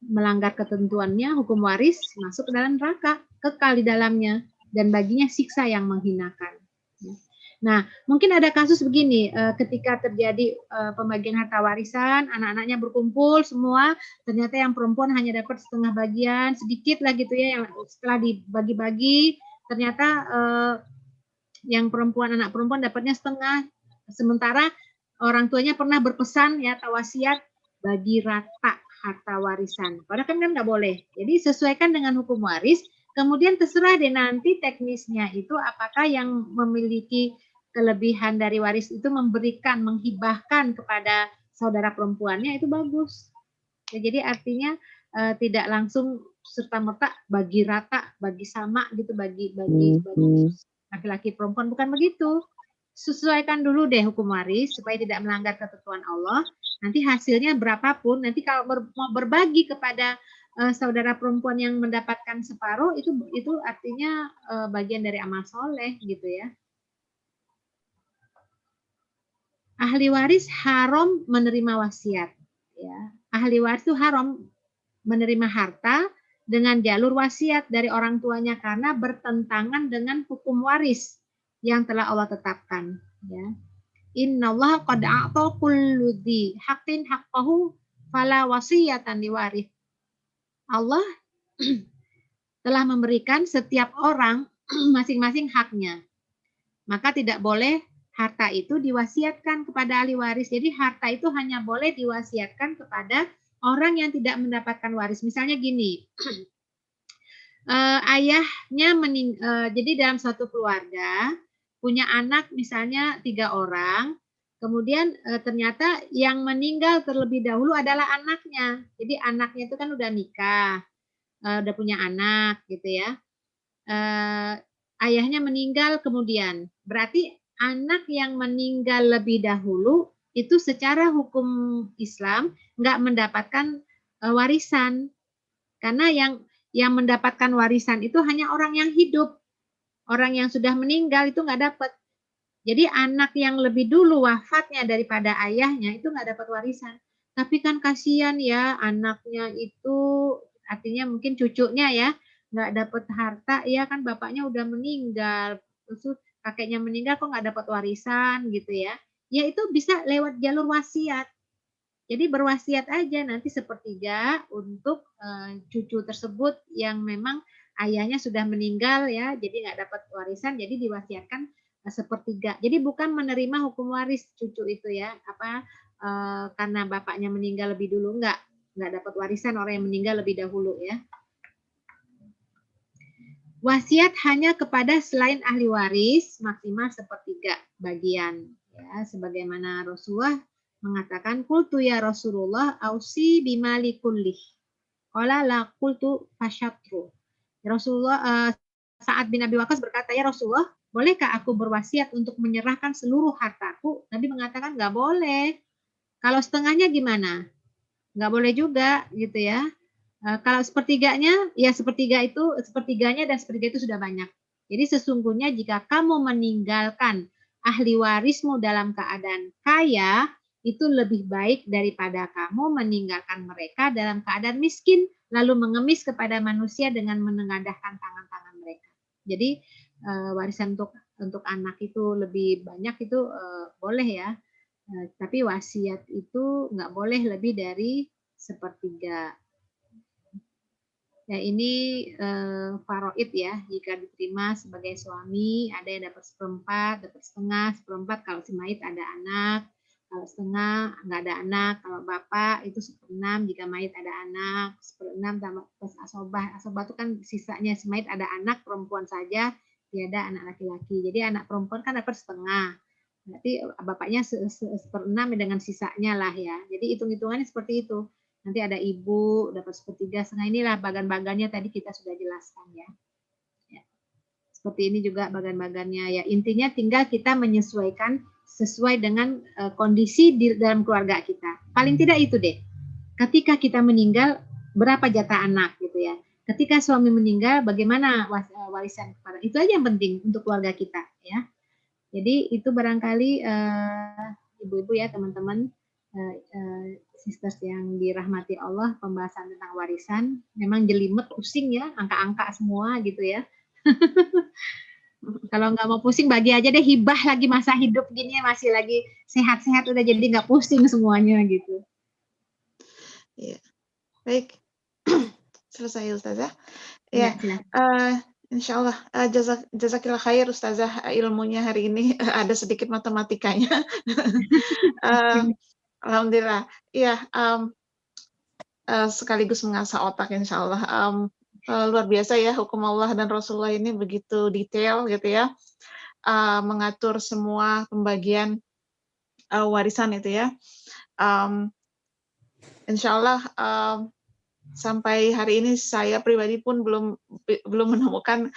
Speaker 2: melanggar ketentuannya, hukum waris, masuk ke dalam neraka, kekal di dalamnya. Dan baginya siksa yang menghinakan. Ya. Nah, mungkin ada kasus begini, ketika terjadi pembagian harta warisan, anak-anaknya berkumpul semua, ternyata yang perempuan hanya dapat setengah bagian, sedikit lah gitu ya, yang setelah dibagi-bagi, ternyata yang perempuan, anak perempuan dapatnya setengah, sementara orang tuanya pernah berpesan ya, atau wasiat, bagi rata harta warisan. Padahal kan nggak boleh. Jadi sesuaikan dengan hukum waris, kemudian terserah deh nanti teknisnya itu apakah yang memiliki kelebihan dari waris itu memberikan, menghibahkan kepada saudara perempuannya, itu bagus. Ya, jadi artinya tidak langsung serta-merta bagi rata, bagi sama gitu, bagi laki-laki perempuan, bukan begitu. Sesuaikan dulu deh hukum waris supaya tidak melanggar ketentuan Allah. Nanti hasilnya berapapun, nanti kalau mau berbagi kepada saudara perempuan yang mendapatkan separuh, itu artinya bagian dari amal soleh gitu ya. Ahli waris haram menerima wasiat. Ya. Ahli waris itu haram menerima harta dengan jalur wasiat dari orang tuanya karena bertentangan dengan hukum waris yang telah Allah tetapkan. Ya. Innallaha qad a'ta kullu dzi haqqin haqqahu fala wasiyatan liwarith. Allah telah memberikan setiap orang masing-masing haknya. Maka tidak boleh harta itu diwasiatkan kepada ahli waris. Jadi harta itu hanya boleh diwasiatkan kepada orang yang tidak mendapatkan waris. Misalnya gini, ayahnya jadi dalam suatu keluarga punya anak misalnya 3 orang, kemudian ternyata yang meninggal terlebih dahulu adalah anaknya. Jadi anaknya itu kan udah nikah, udah punya anak gitu ya. Ayahnya meninggal kemudian, berarti anak yang meninggal lebih dahulu itu secara hukum Islam nggak mendapatkan warisan, karena yang mendapatkan warisan itu hanya orang yang hidup, orang yang sudah meninggal itu nggak dapat. Jadi anak yang lebih dulu wafatnya daripada ayahnya itu nggak dapat warisan. Tapi kan kasihan ya anaknya itu, artinya mungkin cucunya ya, nggak dapat harta ya kan bapaknya udah meninggal, terus kakeknya meninggal kok nggak dapat warisan gitu ya. Ya itu bisa lewat jalur wasiat. Jadi berwasiat aja nanti sepertiga untuk cucu tersebut yang memang ayahnya sudah meninggal ya, jadi nggak dapat warisan, jadi diwasiatkan sepertiga. Jadi bukan menerima hukum waris cucu itu ya, karena bapaknya meninggal lebih dulu, nggak dapat warisan orang yang meninggal lebih dahulu ya. Wasiat hanya kepada selain ahli waris maksimal sepertiga bagian ya, sebagaimana Rasulullah mengatakan qultu ya Rasulullah ausi bimali kullih. Qala la qultu fasyatru. Rasulullah Sa'ad bin Abi Waqqas berkata, ya Rasulullah, bolehkah aku berwasiat untuk menyerahkan seluruh hartaku? Nabi mengatakan nggak boleh. Kalau setengahnya gimana? Nggak boleh juga gitu ya. Kalau sepertiganya, ya sepertiganya dan sepertiga itu sudah banyak. Jadi sesungguhnya jika kamu meninggalkan ahli warismu dalam keadaan kaya, itu lebih baik daripada kamu meninggalkan mereka dalam keadaan miskin, lalu mengemis kepada manusia dengan menengadahkan tangan-tangan mereka. Jadi warisan untuk anak itu lebih banyak itu boleh ya, tapi wasiat itu nggak boleh lebih dari sepertiga. Ya ini faraid ya, jika diterima sebagai suami ada yang dapat seperempat, dapat setengah, seperempat kalau si mayit ada anak, kalau setengah nggak ada anak, kalau bapak itu seperenam jika mayit ada anak, seperenam tambah plus asobah, asobah itu kan sisanya si mayit ada anak perempuan saja, tiada anak laki-laki, jadi anak perempuan kan dapat setengah, berarti bapaknya seperenam dengan sisanya lah ya, jadi hitung-hitungannya seperti itu. Nanti ada ibu dapat sepertiga, setengah, inilah bagan-bagannya tadi kita sudah jelaskan ya. Seperti ini juga bagan-bagannya ya. Intinya tinggal kita menyesuaikan sesuai dengan kondisi di dalam keluarga kita. Paling tidak itu deh. Ketika kita meninggal berapa jatah anak gitu ya. Ketika suami meninggal bagaimana warisan kepada, itu aja yang penting untuk keluarga kita ya. Jadi itu barangkali ibu-ibu ya teman-teman, sisters yang dirahmati Allah, pembahasan tentang warisan memang jelimet, pusing ya, angka-angka semua gitu ya. Kalau nggak mau pusing bagi aja deh, hibah lagi masa hidup gini masih lagi sehat-sehat udah jadi nggak pusing semuanya gitu.
Speaker 1: Ya. Baik. Selesai Ustazah. Ya. Insya Allah, jazakillah khair Ustazah, ilmunya hari ini ada sedikit matematikanya. Alhamdulillah. Ya, sekaligus mengasah otak insya Allah. Luar biasa ya hukum Allah dan Rasulullah ini begitu detail gitu ya, mengatur semua pembagian warisan itu ya. Insya Allah sampai hari ini saya pribadi pun belum menemukan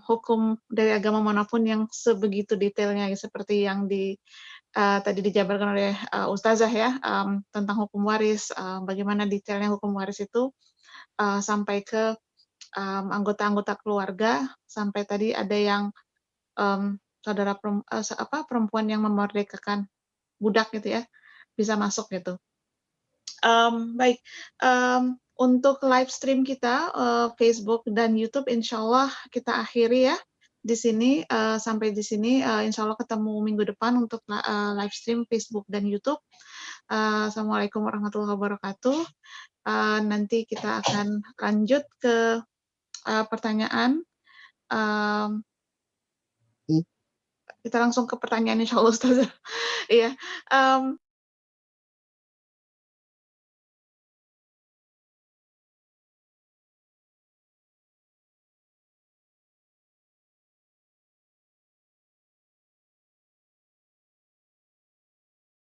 Speaker 1: hukum dari agama manapun yang sebegitu detailnya seperti yang tadi dijabarkan oleh Ustazah ya, tentang hukum waris, bagaimana detailnya hukum waris itu sampai ke anggota-anggota keluarga, sampai tadi ada yang saudara perempuan yang memerdekakan budak gitu ya, bisa masuk gitu. Baik, untuk live stream kita Facebook dan YouTube, insya Allah kita akhiri ya di sini, sampai di sini. Insya Allah ketemu minggu depan untuk live stream Facebook dan YouTube. Assalamualaikum warahmatullahi wabarakatuh. Nanti kita akan lanjut ke pertanyaan. Kita langsung ke pertanyaan insya Allah Ustazah. Iya.